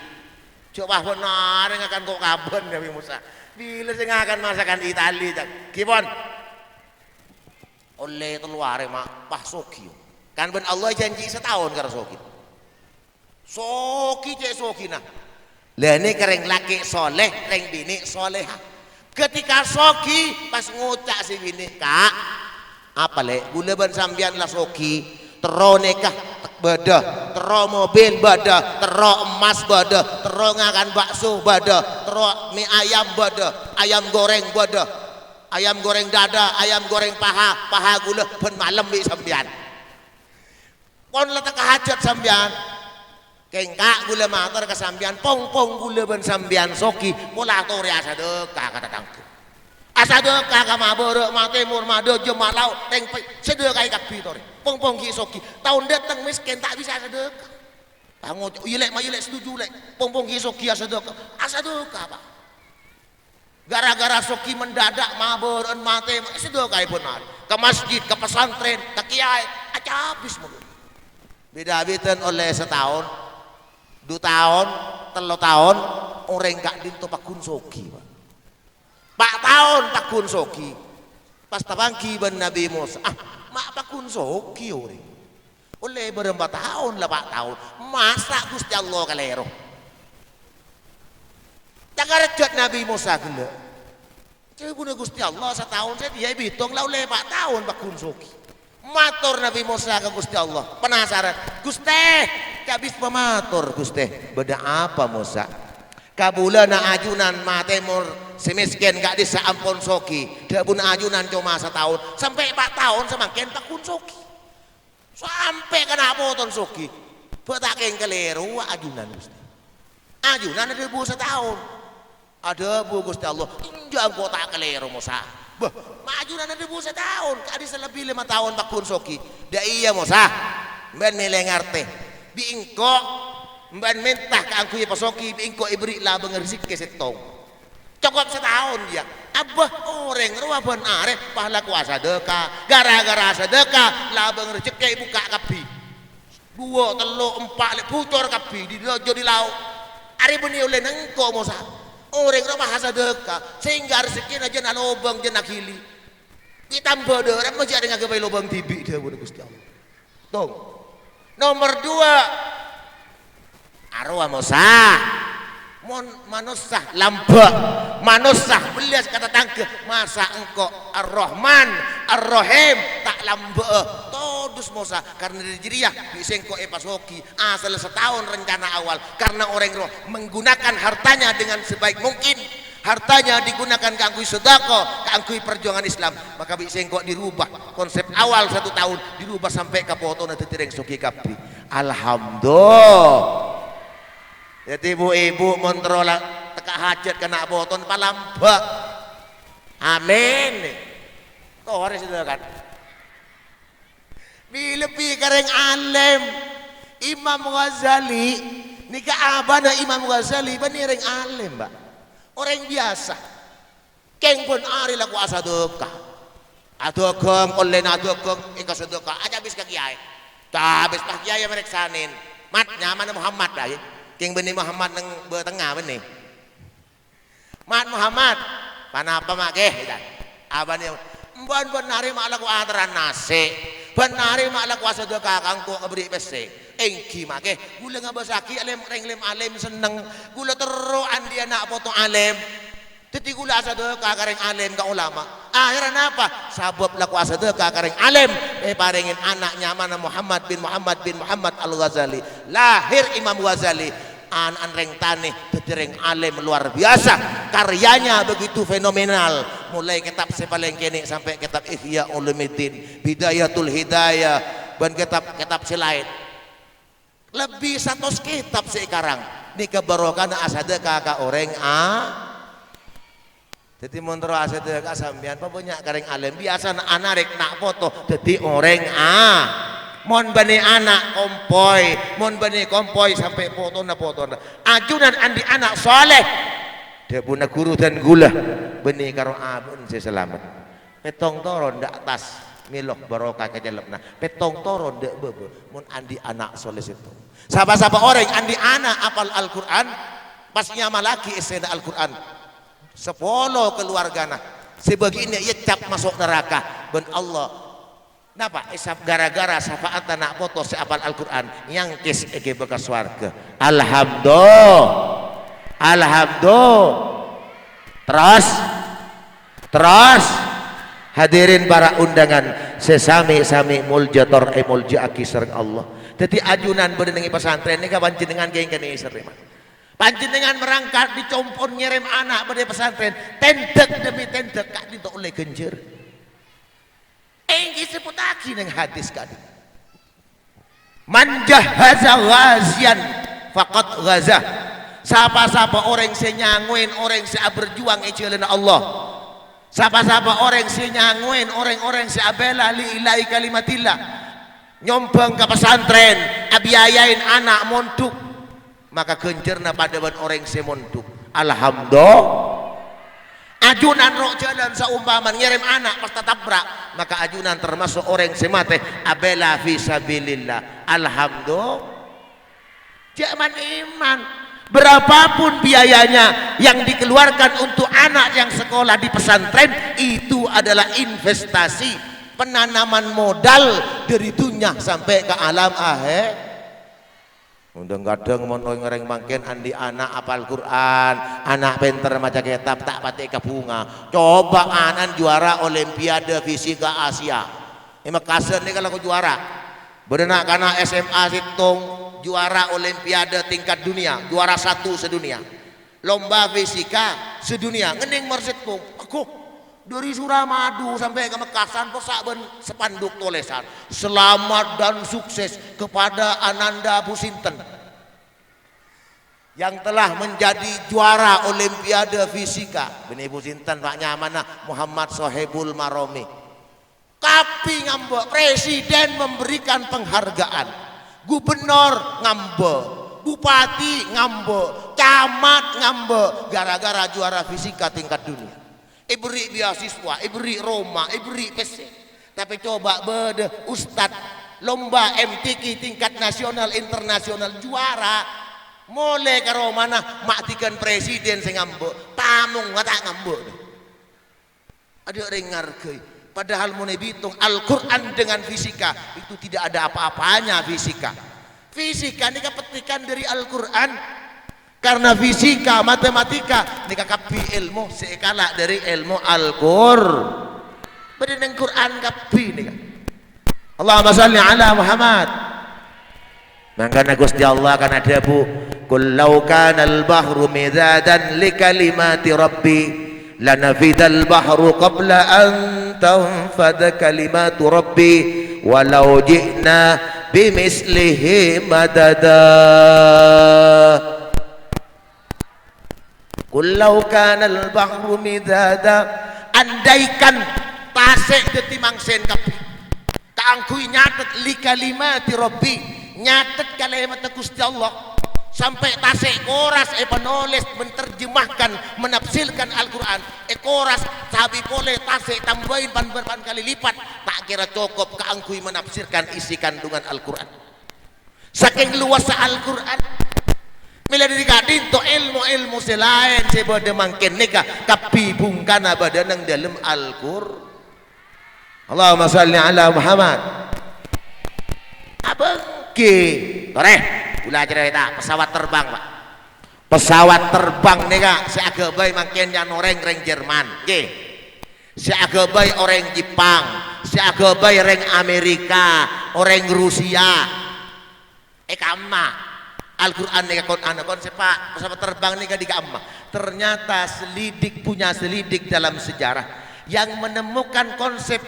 Coba benar ngakan kok kaben Nabi Musa. Bila sing ngakan masakan Itali ja. Kipon? Oleh keluar mak pah soki. Kan ben Allah janji setahun karo soki. Soki cek soki nah. Lah ini kering laki soleh, kering bini soleha. Ketika soki pas ngucak si bini, kak, apa le? Gula ban sambian lah soki, tero nikah beda, tero mobil beda, tero emas beda, tero ngakan bakso beda, tero mie ayam beda, ayam goreng beda, ayam goreng dada, ayam goreng paha, paha gula ben malam bi sambian. Kon letak hajat sambian. Kengkak gula matur kesambian pong gula ben sambian soki mula tore asadeka kata tangku asadeka ka maboro matemur mado jemalau teng sedeka kabeh tore pong ki soki tahun datang miskin tak bisa sedekah bangun yelek mayelek setuju lek pong ki soki asadeka Pak gara-gara soki mendadak maboron mate sedekah benar ke masjid ke pesantren ke kiai aja habis mulu beda-bedan oleh setahun 2 tahun, 3 tahun, orang gak dinto pakun soki, Pak tahun pakun soki, pas tabangki ben Nabi Musa, mak pakun soki orang, oleh berempat tahun lah 4 tahun, masa Gusti Allah kalero, jangan rejat Nabi Musa gila, jadi punya Gusti Allah setahun saya dia hitung lah oleh 4 tahun pakun soki. Matur Nabi Musa ke Gusti Allah penasaran Gusti habis pematur Gusti beda apa Musa kabulana ajunan matemur semiskin gak bisa ampun soki dia pun ajunan cuma setahun sampai 4 tahun semakin takun soki sampai kena potong soki betaking keliru ajunan Gusti ajunan ada bu setahun ada bu Gusti Allah injak kok tak keliru Musa bah, maju nana debu setahun, kadi selebih 5 tahun pakun soki. Dah iya Musa, ben nilai ngarte. Biingko, ben mentah ke angku ya pasoki, biingko ibri lah bengerisik ke setong. Cukup setahun dia. Abah orang ruah ben are, pahala kuasa deka, gara-gara sedekah lah bengerisik ke buka kapi. 2, 3, 4, pucor kapi di dojo di laut. Ari beni oleh nengko Musa. Orang rumah sedekah sehingga rezeki aja na lobang je nak hili ditambah orang masih ada ngagai lobang tibi dia buat Gusti Allah tong nomor 2 arwah Musa mon manusah lamba manusah belias kata tangke masa engkau Ar-Rahman Ar-Rahim tak lamba todus Musa karena diri bisa engkau pasoki asal setahun rencana awal karena orang roh menggunakan hartanya dengan sebaik mungkin hartanya digunakan keangkui sedekah keangkui perjuangan Islam maka bisa engkau dirubah konsep awal 1 tahun dirubah sampai ke foto nanti tereng soki kapi alhamdulillah jadi ibu-ibu montrola teka hajat kena boton palamba amin toh hari sudah kan lebih kareng alim Imam Ghazali nikah abana Imam Ghazali bani reng alim mbak orang biasa keng pun ari laku asadekah adokong oleh adokong ika sedekah aja habis ke kiai habis pak kiai mereksanin mat nyaman Muhammad dah ya King benih Muhammad nang betengah benih. Mat Muhammad, panapa mak keh? Aban yang ban benari mak laku adaran nasi, benari mak laku asal kakang ko ngabri pese. Engki mak keh, gula ngabasaki alim renglem alim seneng, gula teruan dia nak foto alim. Teti gula asal kakareng alim ka ulama. Akhiran apa? Sabab laku asal kakareng alim. Paringin anaknya mana Muhammad bin Muhammad Al-Ghazali. Lahir Imam Ghazali. An reng taneh, reng alim luar biasa. Karyanya begitu fenomenal. mulai kitab sepaling kini sampai kitab Ihya Ulumuddin, Bidayatul Hidayah, dan kitab selain lebih 100 kitab sekarang nika barokah asada kakak orang jadi montro asada kakak sampean apa banyak kareng alim biasa anak rek nak foto jadi orang mon bani anak kompoi sampai foto na ajunan andi anak soleh dia punya guru dan gula benih karo abun saya selamat petong toron ndak tas milok barokah ke dalamna petong toron ndak bebe mon andi anak soleh itu siapa-siapa orang andi anak apal Al-Quran pas nyama lagi esena Al-Quran 10 keluargana sebegini ia cap masuk neraka ben Allah napa isap gara-gara syafaat anak foto seapal Al-Quran yang kis ege bekas warga terus hadirin para undangan sesami-sami muljator muljaaki sareng Allah jadi ajunan berdengi pesantren ini kapan jenengan geng kene sering panjenengan merangkat dicompon ngirim anak pada pesantren tendek demi tendek kak itu oleh genjer disebut lagi neng hadis kan man jahaza ghazian faqad ghazah siapa-siapa orang senyanguin orang yang berjuang ijalan Allah siapa-siapa orang senyanguin orang-orang yang bela li ilahi kalimatillah nyombang ke pesantren abiayain anak monduk maka genjerna pada orang semonduk alhamdulillah ajunan rok jalan seumpama ngirim anak pas tabrak maka ajunan termasuk orang semate abela fisabilillah alhamdulillah zaman iman berapapun biayanya yang dikeluarkan untuk anak yang sekolah di pesantren itu adalah investasi penanaman modal dari dunia sampai ke alam akhir undang kadang mau ngereng mangkin andi anak apal Quran anak pinter maca kitab tak pati ke bunga coba anak juara olimpiade fisika Asia ini kasar nih kalau aku juara berenak karena SMA Situng juara olimpiade tingkat dunia juara 1 sedunia lomba fisika sedunia ngening mersitku aku dari Suramadu sampai ke Mekasan pesak ben sepanduk tulisan selamat dan sukses kepada Ananda Pusinten yang telah menjadi juara olimpiade fisika benih Pusinten Pak Nyamana Muhammad Sohibul Maromi kapi ngambek presiden memberikan penghargaan gubernur ngambek bupati ngambek camat ngambek gara-gara juara fisika tingkat dunia iberi beasiswa, iberi Roma, iberi PC. Tapi coba bede Ustad lomba MTQ tingkat nasional internasional juara. Mulai ke Romana maktikan presiden sing ngambek, tamung ngata ngambek. Ada orang ngargai. Padahal mau dihitung Al-Quran dengan fisika itu tidak ada apa-apanya fisika. Fisika ini kepetikan dari Al-Quran. Karena fisika, matematika nika kapi ilmu sekala dari ilmu Al-Qur'an. Beden Quran kapi nika. Allahumma shalli ala Muhammad. Mangkana Gusti Allah kan ada bu kullau kana al-bahru midadan li kalimati rabbi lanafidal bahru qabla an tanfada kalimatu rabbi walau ji'na bimislihi madada. Kullau kanal bahru midada andaikan tasik detimangsen kapi kaangkui nyatet li kalimati rabbi nyatet kalimat Gusti Allah sampai tasik koras penulis menerjemahkan menafsirkan Al-Quran koras sabi boleh tasik tambahin pan kali lipat tak kira cukup kaangkui menafsirkan isi kandungan Al-Quran saking luas Al-Quran mila diri kadin to ilmu selain sebada mangkin nikah kapi bungkana badanang dalam Al-Qur'an. Allahumma shalli ala Muhammad. Abang ke toreh ulah cerita pesawat terbang Pak pesawat terbang nikah si agabay mangkin yang orang Jerman ke si agabay orang Jepang si agabay orang Amerika orang Rusia kama Al-Quran nih konsep pak pesawat terbang nih di amma. Ternyata punya selidik dalam sejarah yang menemukan konsep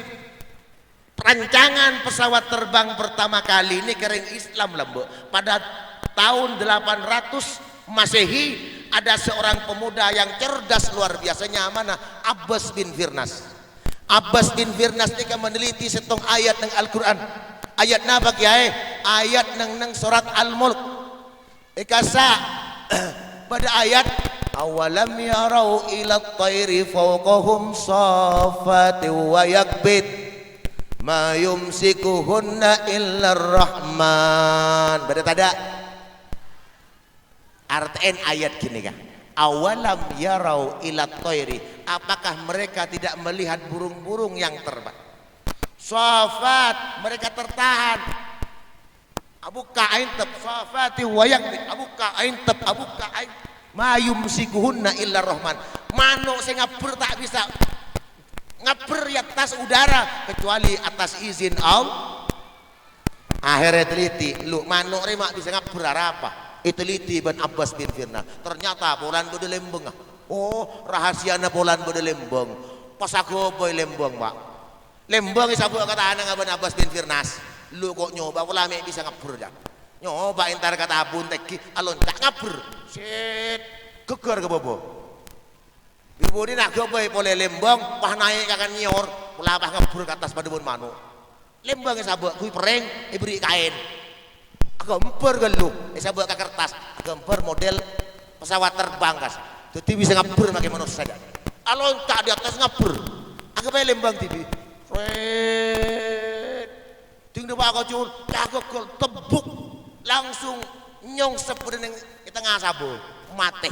perancangan pesawat terbang pertama kali ini kering Islam lembu. Pada tahun 800 Masehi ada seorang pemuda yang cerdas luar biasanya mana Abbas bin Firnas. Abbas bin Firnas ini meneliti setong ayat ng Al-Quran. Ayat napa kiai? Ayat nang surat Al-Mulk. Ikasa pada ayat awalam yarau ila at-tayri fawqahum saffati wa yakbit ma yumsikuhunna illa ar-rahman. Pada tada artian ayat gini kan, awalam yarau ila at-tayri, apakah mereka tidak melihat burung-burung yang terbang? Saffat, mereka tertahan. Abuka ain tab safati wayak abuka ain tab abuka ain ma yumsikuhunna illa rahman. Manuk sing ngabur tak bisa ngabur di atas udara kecuali atas izin Allah. Akhirnya teliti lu manuk remak bisa ngabur apa? Itu teliti ban Abbas bin Firnas. Ternyata polan bode lembeng. Oh, rahasiana polan bode lembeng. Pas aku boy lembeng, Pak. Lembeng isabu kata anak ban Abbas bin Firnas. Lu kok nyoba pula mek bisa ngabur ya. Nyoba entar kata abun teki alon tak ngabur. Set geger ke bobo. Ibu ini nak goboy boleh lembong pah naik akan nyor pula pah ngabur ke atas pada bun manuk. Lembong sabuk kui pereng diberi kain. Gemper gelu sabuk ke kertas. Gemper model pesawat terbang kas. Jadi bisa ngabur pakai manusia saja. Alon tak di atas ngabur. Agak bae lembang tibi. Ting dewa kau cur, cakok tebuk langsung nyong sepeda neng tengah sabu mati.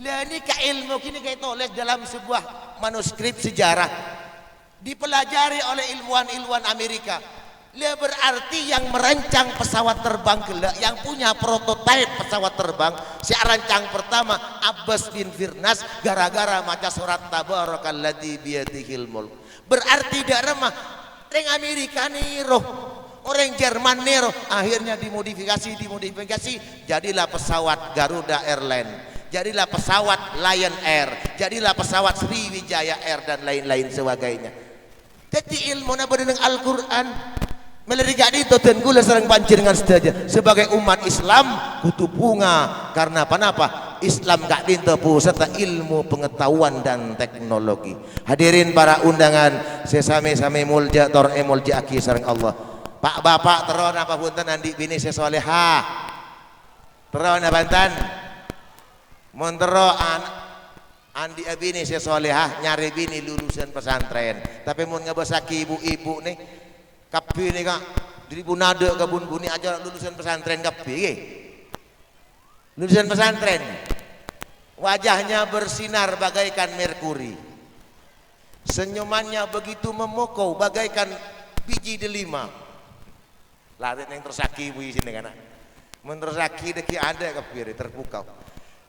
Lah ini ka ilmu kini kayak tulis dalam sebuah manuskrip sejarah dipelajari oleh ilmuwan Amerika. Lah berarti yang merancang pesawat terbang gelak, yang punya prototipe pesawat terbang, si rancang pertama Abbas bin Firnas gara-gara maca surat Tabarakalladzi biyadihil mulk. Berarti tidak remah. Orang Amerika niro, orang Jerman niro, akhirnya dimodifikasi, jadilah pesawat Garuda Airlines, jadilah pesawat Lion Air, jadilah pesawat Sriwijaya Air dan lain-lain sebagainya. Jadi ilmu na dengan Al-Quran melirikat itu dan gula serang pancingan saja sebagai umat Islam kutu bunga karena apa? Islam gak dintepu serta ilmu pengetahuan dan teknologi. Hadirin para undangan sesame-same mulja tor mulja aki sareng Allah. Pak bapak teron apa punten andi bini sesoleha. Teron apa bantan? Mun tero andi bini sesoleha nyari bini lulusan pesantren. Tapi mun ngebesaki ibu-ibu nih kapi nih kak dari bunade ke bun-buni aja lulusan pesantren kapi. Lulusan pesantren, wajahnya bersinar bagaikan merkuri, senyumannya begitu memukau bagaikan biji delima. Lari yang tersaki ibu sini kan, menersaki deki ada kepiri terpukau.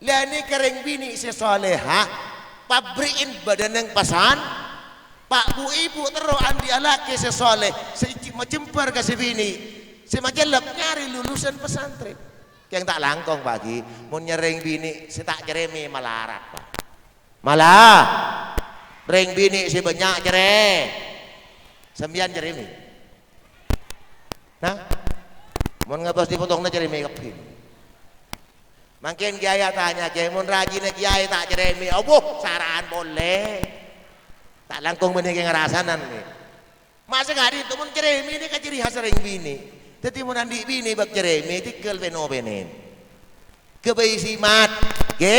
Lah ini kering bini sesoleha, pabrikin badan yang pasan, pak bu ibu terus andi alaki sesoleh, secempar kasih bini, semajelap nyari lulusan pesantren. Yang tak langkong pagi mau nyering bini si tak jeremi malarat pak malah ring bini si banyak jere sembian jeremi nah mau ngebos dipotongnya jeremi kepin makin kiai tanya kiai mau rajin kiai tak jeremi oh saran boleh tak langkong benih yang ngerasanan nih masa gak itu mau jeremi ini kan ciri khas ring bini. Jadi mau nandi bini bak jeremi tikel fenomenen kebaisi mat ke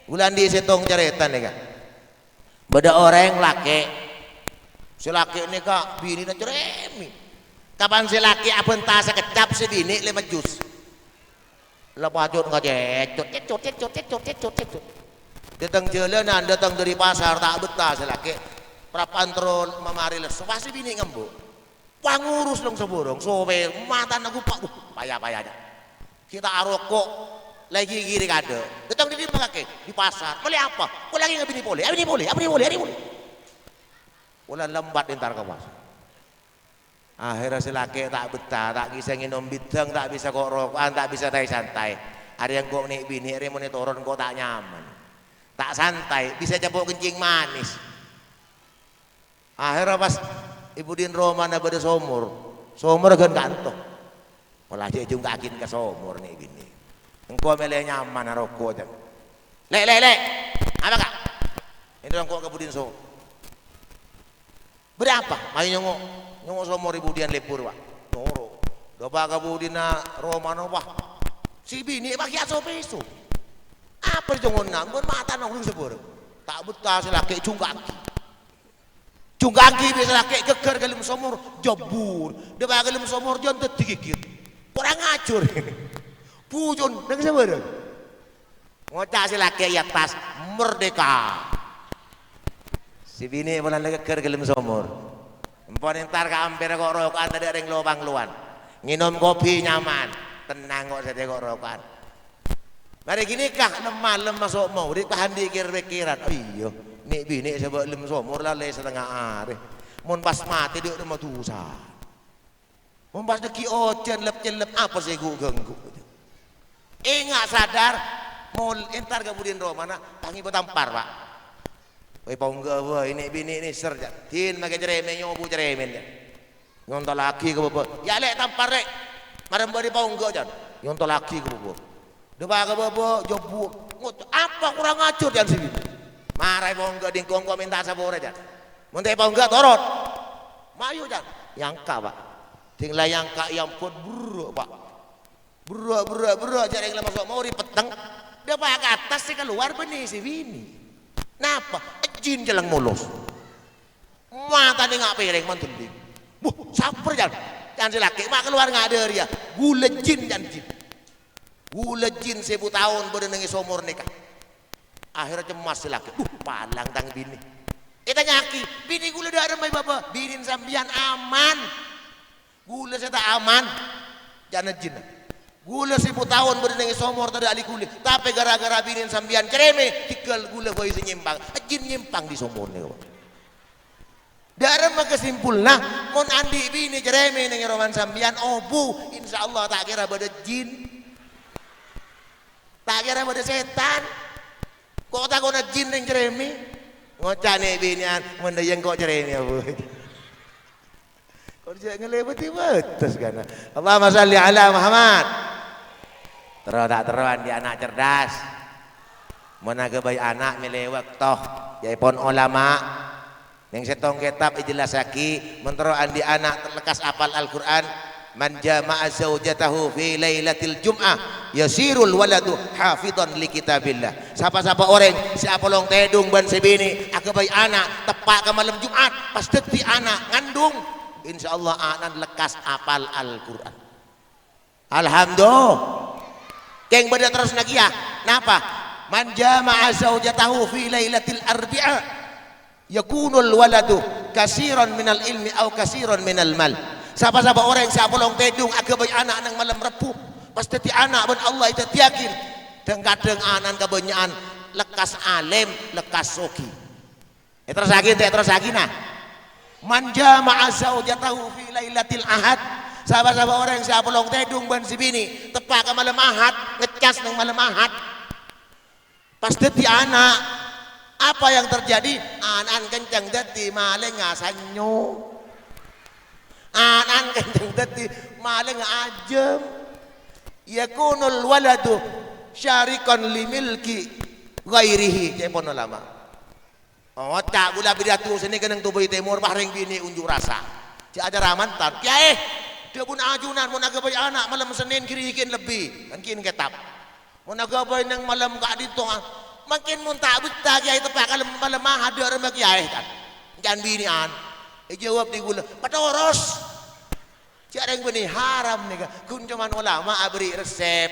bulan di setong ceretan nih kak beda orang laki si laki ini kak bini na jeremi kapan si laki abentah sekecap si bini 5 jus lepas cut nggak cecot datang jalanan datang dari pasar tak betah si laki prapantrol memari lesu pasti bini ngembuk pangurus dong seborong sober mata aku pak payah-payahnya kita arokok lagi kiri kade datang di pakai di pasar boleh apa kok lagi nggak bini boleh ini boleh bulan lembat entar ke pasar Akhirnya si laki tak betah, tak bisa nginom bidang, tak bisa kok rokokan, tak bisa santai. Ada yang kok nih bini, ada yang mau turun kok tak nyaman, tak santai, bisa cabut kencing manis. Akhirnya pas ibu din Romana pada somor kan kantor. Malah dia juga akin ke somor nih bini. Engkau mele nyaman rokok aja. Lek, apa kak? Ini orang kok kebudin so. Berapa? Mayu nyongok somor ibu dian lepur pak. Noro. Doba kebudin na Romana pak. Si bini pakai aso peso. Apa jongon nanggon mata nongkrong sebor. Tak betah si laki cungkaki bisa laki keker galim somor jabur. Doba galim somor jon digigit. Kurang ngacur. Pujon nang sebor. Ngocak si laki ya tas merdeka. Si bini bulan lagi keker galim somor. Empon entar ka ampir kok rokokan tadi ada yang lubang luan. Nginom kopi nyaman. Tenang kok saya kok rokokan. Mari gini kah malam masuk mau ditahan dikir pikiran. Oh iya, nek bini sebab lem somor lalai setengah hari. Mun pas mati dia udah dosa. Mun pas deki ojen celep apa sih gua ganggu. Enggak sadar mau entar kemudian Romana tangi betampar pak. Woi paungga woi ini bini ini serja. Tin makai ceremen nyobu ceremen ya. Nyontol laki ke bapak. Ya lek tampar rek. Marem bari paungga jan. Nyontol laki ke bapak. Depa ke bapak jobu. Apa kurang ngacur jan sini. Marai paungga dingkong kok minta sabore jan. Mun teh paungga torot. Mayu jan. Yangka pak. Tinggal yangka yang pun buruk pak. Buruk jadi yang masuk mau dipeteng. Depa ke atas sih keluar benih si bini. Napa? Jin jalan mulus. Mata dia ngak piring mantul ding. Saper jangan si laki mak keluar nggak ada dia. Gula jin jangan jin. Gula jin 1000 tahun berdengi somor nikah. Akhirnya cemas si laki. Palang tang bini. Kita nyaki. Bini gula dah ada mai bapa. Binin sambian aman. Gula saya tak aman. Jangan jin. Gula 1000 tahun berdengi somor tadi ali kulit. Tapi gara-gara binin sambian kereme. Tikal gula boy nyimpang. Jin nyimpang di somor ni. Darah maka simpul nah. Mon andi bini kereme nengi roman sambian. Obu. Insya Allah tak kira pada jin. Tak kira pada setan. Kok tak kena jin yang ceremi? Ngocak nih binian, mana yang kok ceremi abu? Kok jangan ngelewati batas kan? Allahumma salli ala Muhammad. Terus tak teruan di anak cerdas. Mana kebaik anak melewat toh, jaipon ulama. Yang setong kitab jelas lagi, menteroan di anak terlekas apal Al-Quran. Man jama'a zaujatahu fi lailatul jum'ah yasirul waladu hafidhan li kitabillah. Siapa-siapa orang siapa long tedung ban sebini akabai anak tepak ke malam Jumat pas deti anak ngandung insyaallah anak lekas apal Al-Qur'an. Alhamdulillah. Keng beda terus lagi ya. Napa? Man jama'a zaujatahu fi lailatul arbi'a yakunul waladu kasiran minal ilmi au kasiran minal mal. Siapa-siapa orang yang siapa long tedung agabai anak nang malam Repu pasti ti anak ben Allah itu yakin dan kadang anak kebanyakan lekas alim lekas soki terus lagi nah man jama'a zaujatahu fi lailatul ahad. Siapa-siapa orang yang siapa long tedung ben si bini tepak ke malam ahad ngecas nang malam ahad pasti ti anak apa yang terjadi anak kencang dadi maling ngasanyo anak kencang dadi maling ajem yakunul waladu syarikan limilki ghairihi cepon lama. Oh tak gula bidatu sini kenang tubuh timur bahring bini unjuk rasa. Ci ajar mantan. Kiai dia pun ajunan mun agabai anak malam Senin kirikin lebih kan kin ketap. Mun agabai nang malam ka dito makin mun tak betah kiai tepak kalau malam hadir sama kiai kan. Jangan binian. Jawab di gula patoros. Ciareng benih haram nih kun cuman ulama abri resep.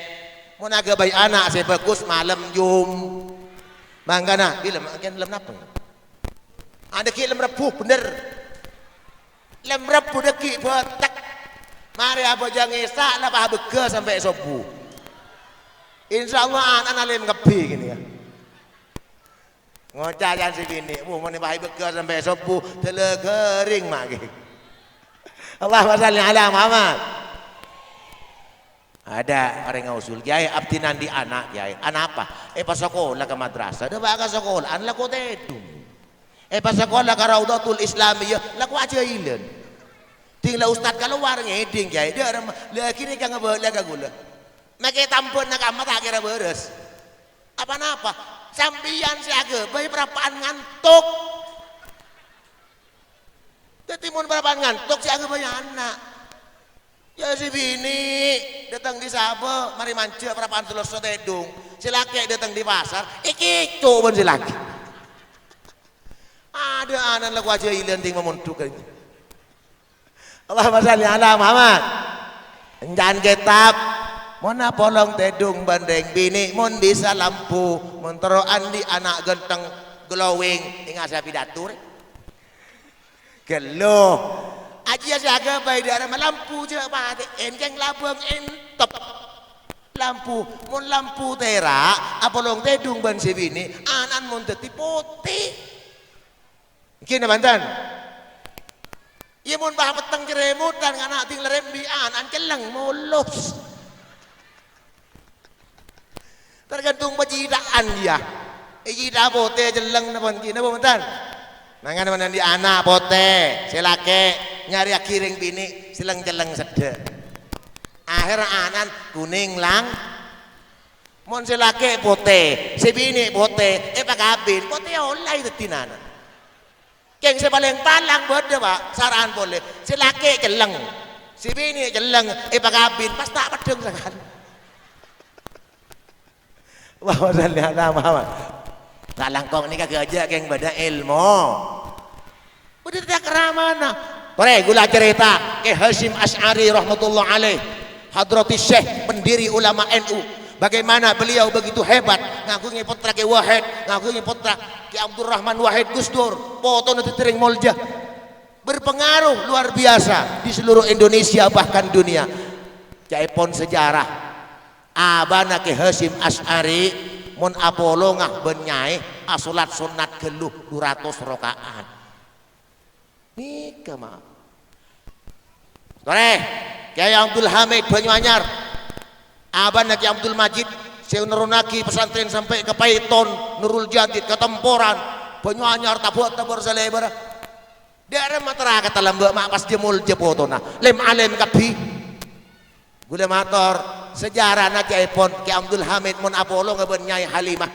Mun agabai anak saya bagus malam jum. Mangkana bila makin lem napa? Ada ki lem Repu bener. Lem Repu deki betak. Mari apa jang esak lah bah bega sampai subuh. Insyaallah anak lem ngepi gini ya. Ngocah jangan segini, mun bah bega sampai subuh tele kering mak. Allahumma shalli ala Muhammad. Ada orang ngausul kiai abdinan di anak kiai. Anak apa? Pas sekolah ke madrasah. Ada baga sekolah. An laku tedung. Pas sekolah ke Raudatul Islamiyah. Laku aja ilan. Tinggal ustad keluar ngeding kiai. Dia orang lagi ni kan ngebawa laga gula. Makai tampun nak amat tak kira beres. Apa-apa? Sampian siaga. Bayi berapaan ngantuk. Ketimun berapaan ngantuk siaga banyak anak. Ya si bini datang di Sabah, mari manja berapaan telur sotedung. Si laki datang di pasar, iki coba si laki. Ada anak lagu aja ilan ting memuntuk aja. Allahumma shalli ala Muhammad. Jangan kitab. Mona polong tedung bandeng bini, mon bisa lampu, monteroan di anak genteng glowing, ingat saya pidatur. Geluh. Aja jaga bayi darah lampu je pak engkeng labang entep lampu mun lampu terak apolong tedung ban sebini anan mun teti putih kini bantan iya mun bah peteng keremutan anak ting lerembi anan keleng mulus tergantung bajidaan dia ijida pote jeleng napan kini bantan nangan mana di anak pote selake nyari akiring bini silang jeleng sedek akhir anan kuning lang mon selake pote si bini pote pagabin pote olay tetinana keng sebaleng palang bode pak saran boleh selake jeleng si bini jeleng pagabin pas tak pedeng sangat Allahumma shalli ala Muhammad. Tak langkong ni kagak aja keng bada ilmu udah tak keramana. Tore gula cerita ke Hasyim Asy'ari rahmatullah alaih Hadratis Syekh pendiri ulama NU bagaimana beliau begitu hebat ngakungi putra ke Wahid ngakungi putra ke Abdurrahman Wahid Gus Dur foto nanti tering molja berpengaruh luar biasa di seluruh Indonesia bahkan dunia jaipon sejarah abana ke Hasyim Asy'ari mun Apollo ngah benyai asulat sunat geluh 200 rakaat nikah maaf Tore Kiai Abdul Hamid Banyuanyar Aban Kiai Abdul Majid Syekh Nurunaki pesantren sampai ke Paiton Nurul Jadid ke Temporan Banyuanyar tabur selebar daerah masyarakat lembek mak pas jemul jepotona lem alem kapi gula motor sejarah na Kiai Pon Kiai Abdul Hamid mun Apollo ngeben Nyai Halimah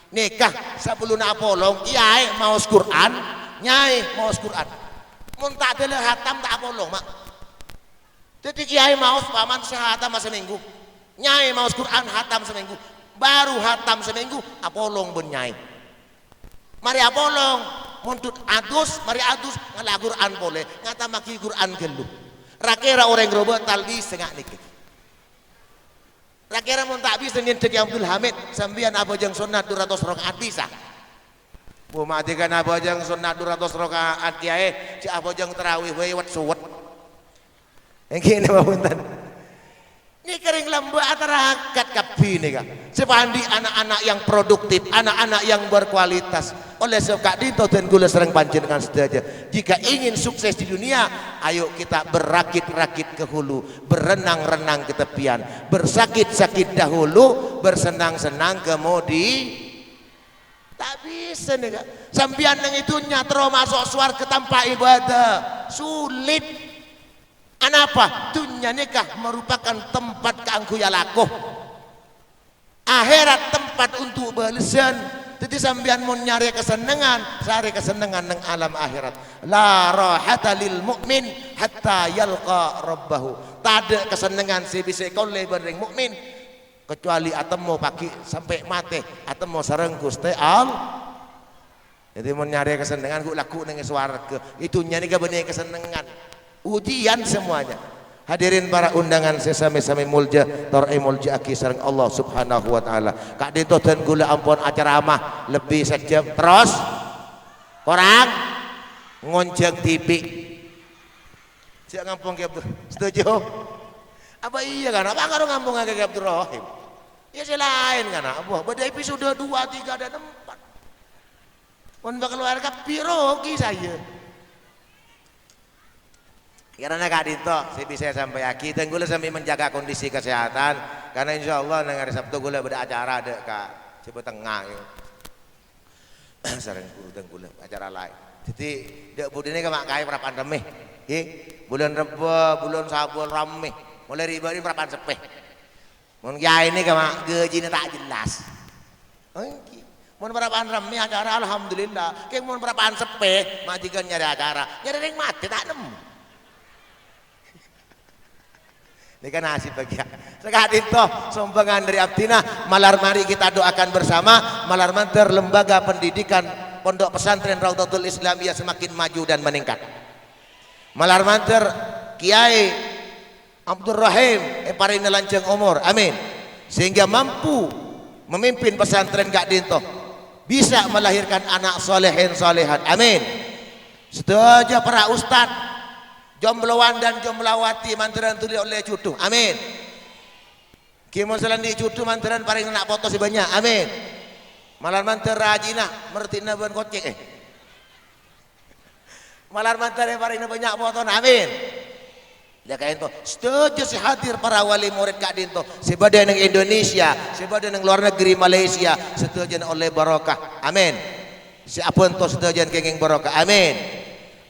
nikah sebelum Apollo Kiai mau Quran Nyai mau Quran mun tak ada hatam tak Apollo mak jadi Kiai mau paman sehatam seminggu Nyai mau Quran hatam seminggu baru hatam seminggu Apollo ben Nyai mari Apollo muntut adus mari adus ngalah Quran boleh ngata maki Quran geluh rakira orang robot talbi setengah nikah rakira mun tak bisa nyentek Abdul Hamid sambian abajang sunat 200 rakaat bisa bu matikan abajang sunat 200 rakaat Kiai si abajang tarawih wewat suwet yang kini banguntan ini kering lembu antara hakat kapi nih kak sepandi anak-anak yang produktif anak-anak yang berkualitas oleh sebab dito dan gula sering panjenengan saja jika ingin sukses di dunia ayo kita berakit-rakit ke hulu berenang-renang ke tepian bersakit-sakit dahulu bersenang-senang kemudian tak bisa nih kak sampian yang itu nyatro masuk suarga tanpa ibadah sulit anapa dunia nikah merupakan tempat keangku ya lakuh akhirat tempat untuk balesan jadi sambian mau nyari kesenangan cari kesenangan nang alam akhirat la rahata lil mu'min hatta yalqa rabbahu tak ada kesenangan si bisa koleh bareng mukmin kecuali atemo pagi sampai mati atemo sareng Gusti Allah jadi mau nyari kesenangan gua laku nang swarga itu nyari benih kesenangan ujian semuanya hadirin para undangan sesame-same mulja tarai mulja aki sareng Allah subhanahu wa ta'ala kak dito dan gula ampun acara amah lebih sejam terus orang ngonceng TV siap ngampung Ki Abdul setuju apa iya kan apa karo ngampung Ki Abdul Rahim ya selain kan apa pada episode 2, 3 dan 4 mun bakal keluarga pirogi saya Karena Kak Dinto, saya bisa sampai aki, dan gula sambil menjaga kondisi kesehatan, karena insya Allah hari Sabtu gula ada acara ada Kak Cipu Tengah, ya. Sarang guru dan gula acara lain. Jadi dek budi ini kemak kaya perapan remeh, bulan Rebo, bulan Sabul remeh, mulai riba ini perapan sepeh. Mun kiai ini kemak gajinya tak jelas. Mun perapan remeh acara alhamdulillah, kayak mun perapan sepeh, majikan nyari acara, nyari ring mati tak nemu. Ini kan nasib bagi sekadin toh sumbangan dari Abdina. Malar mari kita doakan bersama malar manter lembaga pendidikan Pondok Pesantren Raudhatul Islamiyah semakin maju dan meningkat. Malar manter Kiai Abdul Rahim parina lanceng umur, amin, sehingga mampu memimpin pesantren Kak Dinto, bisa melahirkan anak solehin solehat, amin. Setuju para ustadz jombloan dan jomblawati manteran tuli oleh cutu, amin. Kimon selandi cutu manteran paling nak foto sebanyak, amin. Malar manter rajina mertina ban kocek malar manter paling banyak foto, amin. Ya kayak itu setuju si hadir para wali murid Kak Dinto sebada yang Indonesia, sebada yang luar negeri Malaysia, setuju oleh barokah, amin. Siapun to setuju kenging barokah, amin,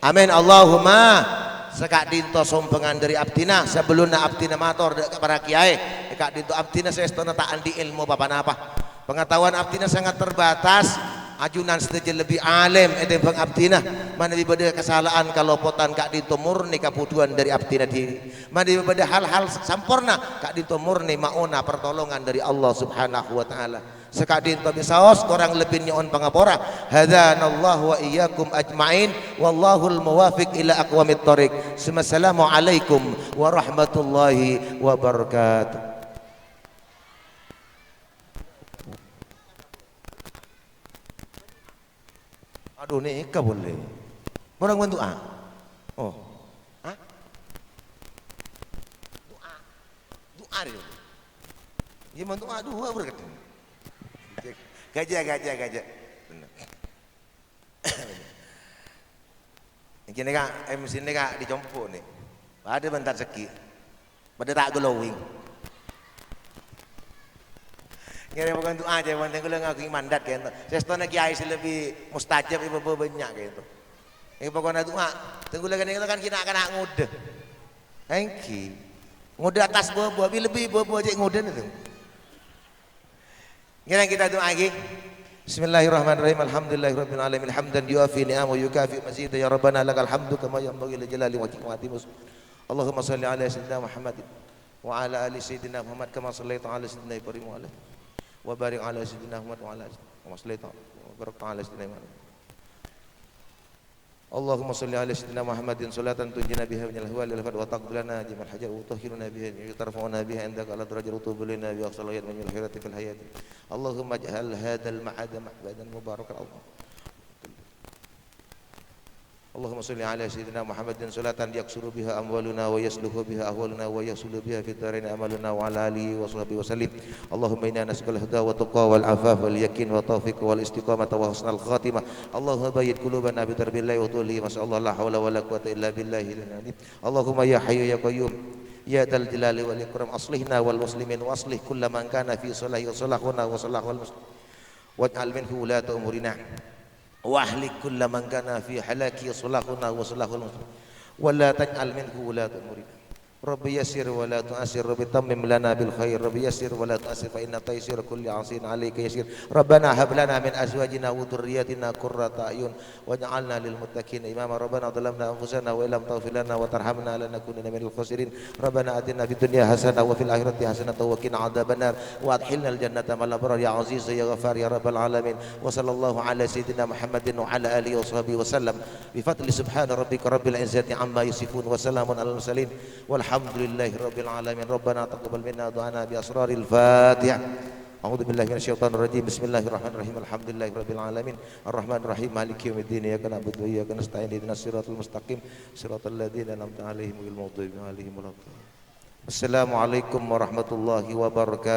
amin. Allahumma Sekak Dinto sompengan dari Abdina sebelumnya Abdina mator para kiai Kak Dinto Abdina saya setengah tak andi ilmu apa-apa pengetahuan Abdina sangat terbatas ajunan setuju lebih alim itu bang Abdina mana dibeda kesalahan kalau potan Kak Dinto murni kebutuhan dari Abdina diri mana dibeda hal-hal sempurna Kak Dinto murni mauna pertolongan dari Allah subhanahu wa ta'ala. Sekak Dinto bisaos korang lebih nyon pangapora hadanallahu wa iyyakum ajmain wallahul muwafiq ila aqwamit thoriq. Assalamualaikum warahmatullahi wabarakatuh. Aduh nikah boleh orang bantu oh doa dia bantu dua berkata gajah. Ini kak, MC ini kak dicompo nih. Ada bentar seki, pada tak glowing. Ini bukan doa aja, bukan gue ngaku mandat kayak itu. Saya setengah kiai lebih mustajab ibu banyak kayak itu. Ini pokoknya doa. Tunggu lagi itu kan kita akan ngude. Engki, ngude atas buah lebih buah aja ngude itu. Kita doa lagi. Bismillahirrahmanirrahim. Alhamdulillahirabbil alamin hamdan yuafi ni'amahu yukafi mazida ya rabbana lakal hamdu kama yanbaghi li jalali wajhika wa azimi. Allahumma shalli ala sayyidina Muhammad wa ala ali sayyidina Muhammad kama shallaita ala sayyidina Ibrahim wa ala wa barik ala sayyidina Muhammad wa ala wa shallaita wa barakta ala sayyidina Muhammad. Allahumma shalli ala sayyidina Muhammadin salatan tunjina biha minal ahwali wal afat wa taqbilana jimal hajat wa tahhiruna biha yutarfa'una biha indaka ala darajat wa tubilina bi aqsal hayat min al-khairati fil hayat. Allahumma ij'al hadzal ma'ada mahbadan mubarakan Allah. Allahumma shalli ala sayyidina Muhammadin salatan yaksuru biha amwaluna wa yasluhu biha ahwaluna wa yasulu biha fid dharain amaluna wa ala alihi wa sahbihi wa sallim. Allahumma inna nas'aluka al-huda wa tuqa wal afaf wal yakin wa tawfiq wal istiqamata wa husnal khatimah. Allahumma bayyid qulubana bi darbillahi wa tulihi ma sha Allah la hawla wa la quwwata illa billahi al-'aliyyil. Allahumma ya hayyu ya qayyum ya dzal jalali wal ikram aslihna wal muslimin wa aslih kulla man kana fi salahi wa salahuna wa salahul muslimin waj'al minhu ulata umurina wa ahlik kulla man kana fi halaki salahuna wa salahul muslimin wa la taj'al minhu ulata umurina. Rabbi yassir wa la tu'assir, Rabbi tammim lana bil khair, Rabbi yassir wa la tu'assir fa inna taysir kulli 'asirin 'alaika yasir. Rabbana hab lana min azwajina wa dhurriyyatina qurrata a'yun waj'alna lil muttaqina imama. Rabbana dhalamna anfusana wa illam taghfir lana wa tarhamna lanakunanna minal khasirin. Rabbana atina fid dunya hasanah wa fil akhirati hasanah wa qina adzabannar wa adkhilna al jannata ma'al abrar ya aziz ya ghafar ya rabbal alamin. Wa sallallahu ala sayyidina Muhammadin wa ala alihi wa sahbihi wa sallam bi fadli subhana rabbika rabbil izzati amma yasifun wa salamun alal mursalin walhamdulillahi rabbil alamin. Rabbana taqabbal minna du'ana bi asraril Fatihah. A'udzu billahi minasyaitonir rajim. Bismillahirrahmanirrahim. Alhamdulillahi rabbil alamin. Arrahmanir rahim. Maliki yaumiddin. Iyyaka na'budu wa iyyaka nasta'in. Ihdinas siratal mustaqim. Siratal ladzina an'amta 'alaihim ghairil maghdubi 'alaihim waladdallin. Assalamualaikum warahmatullahi wabarakatuh.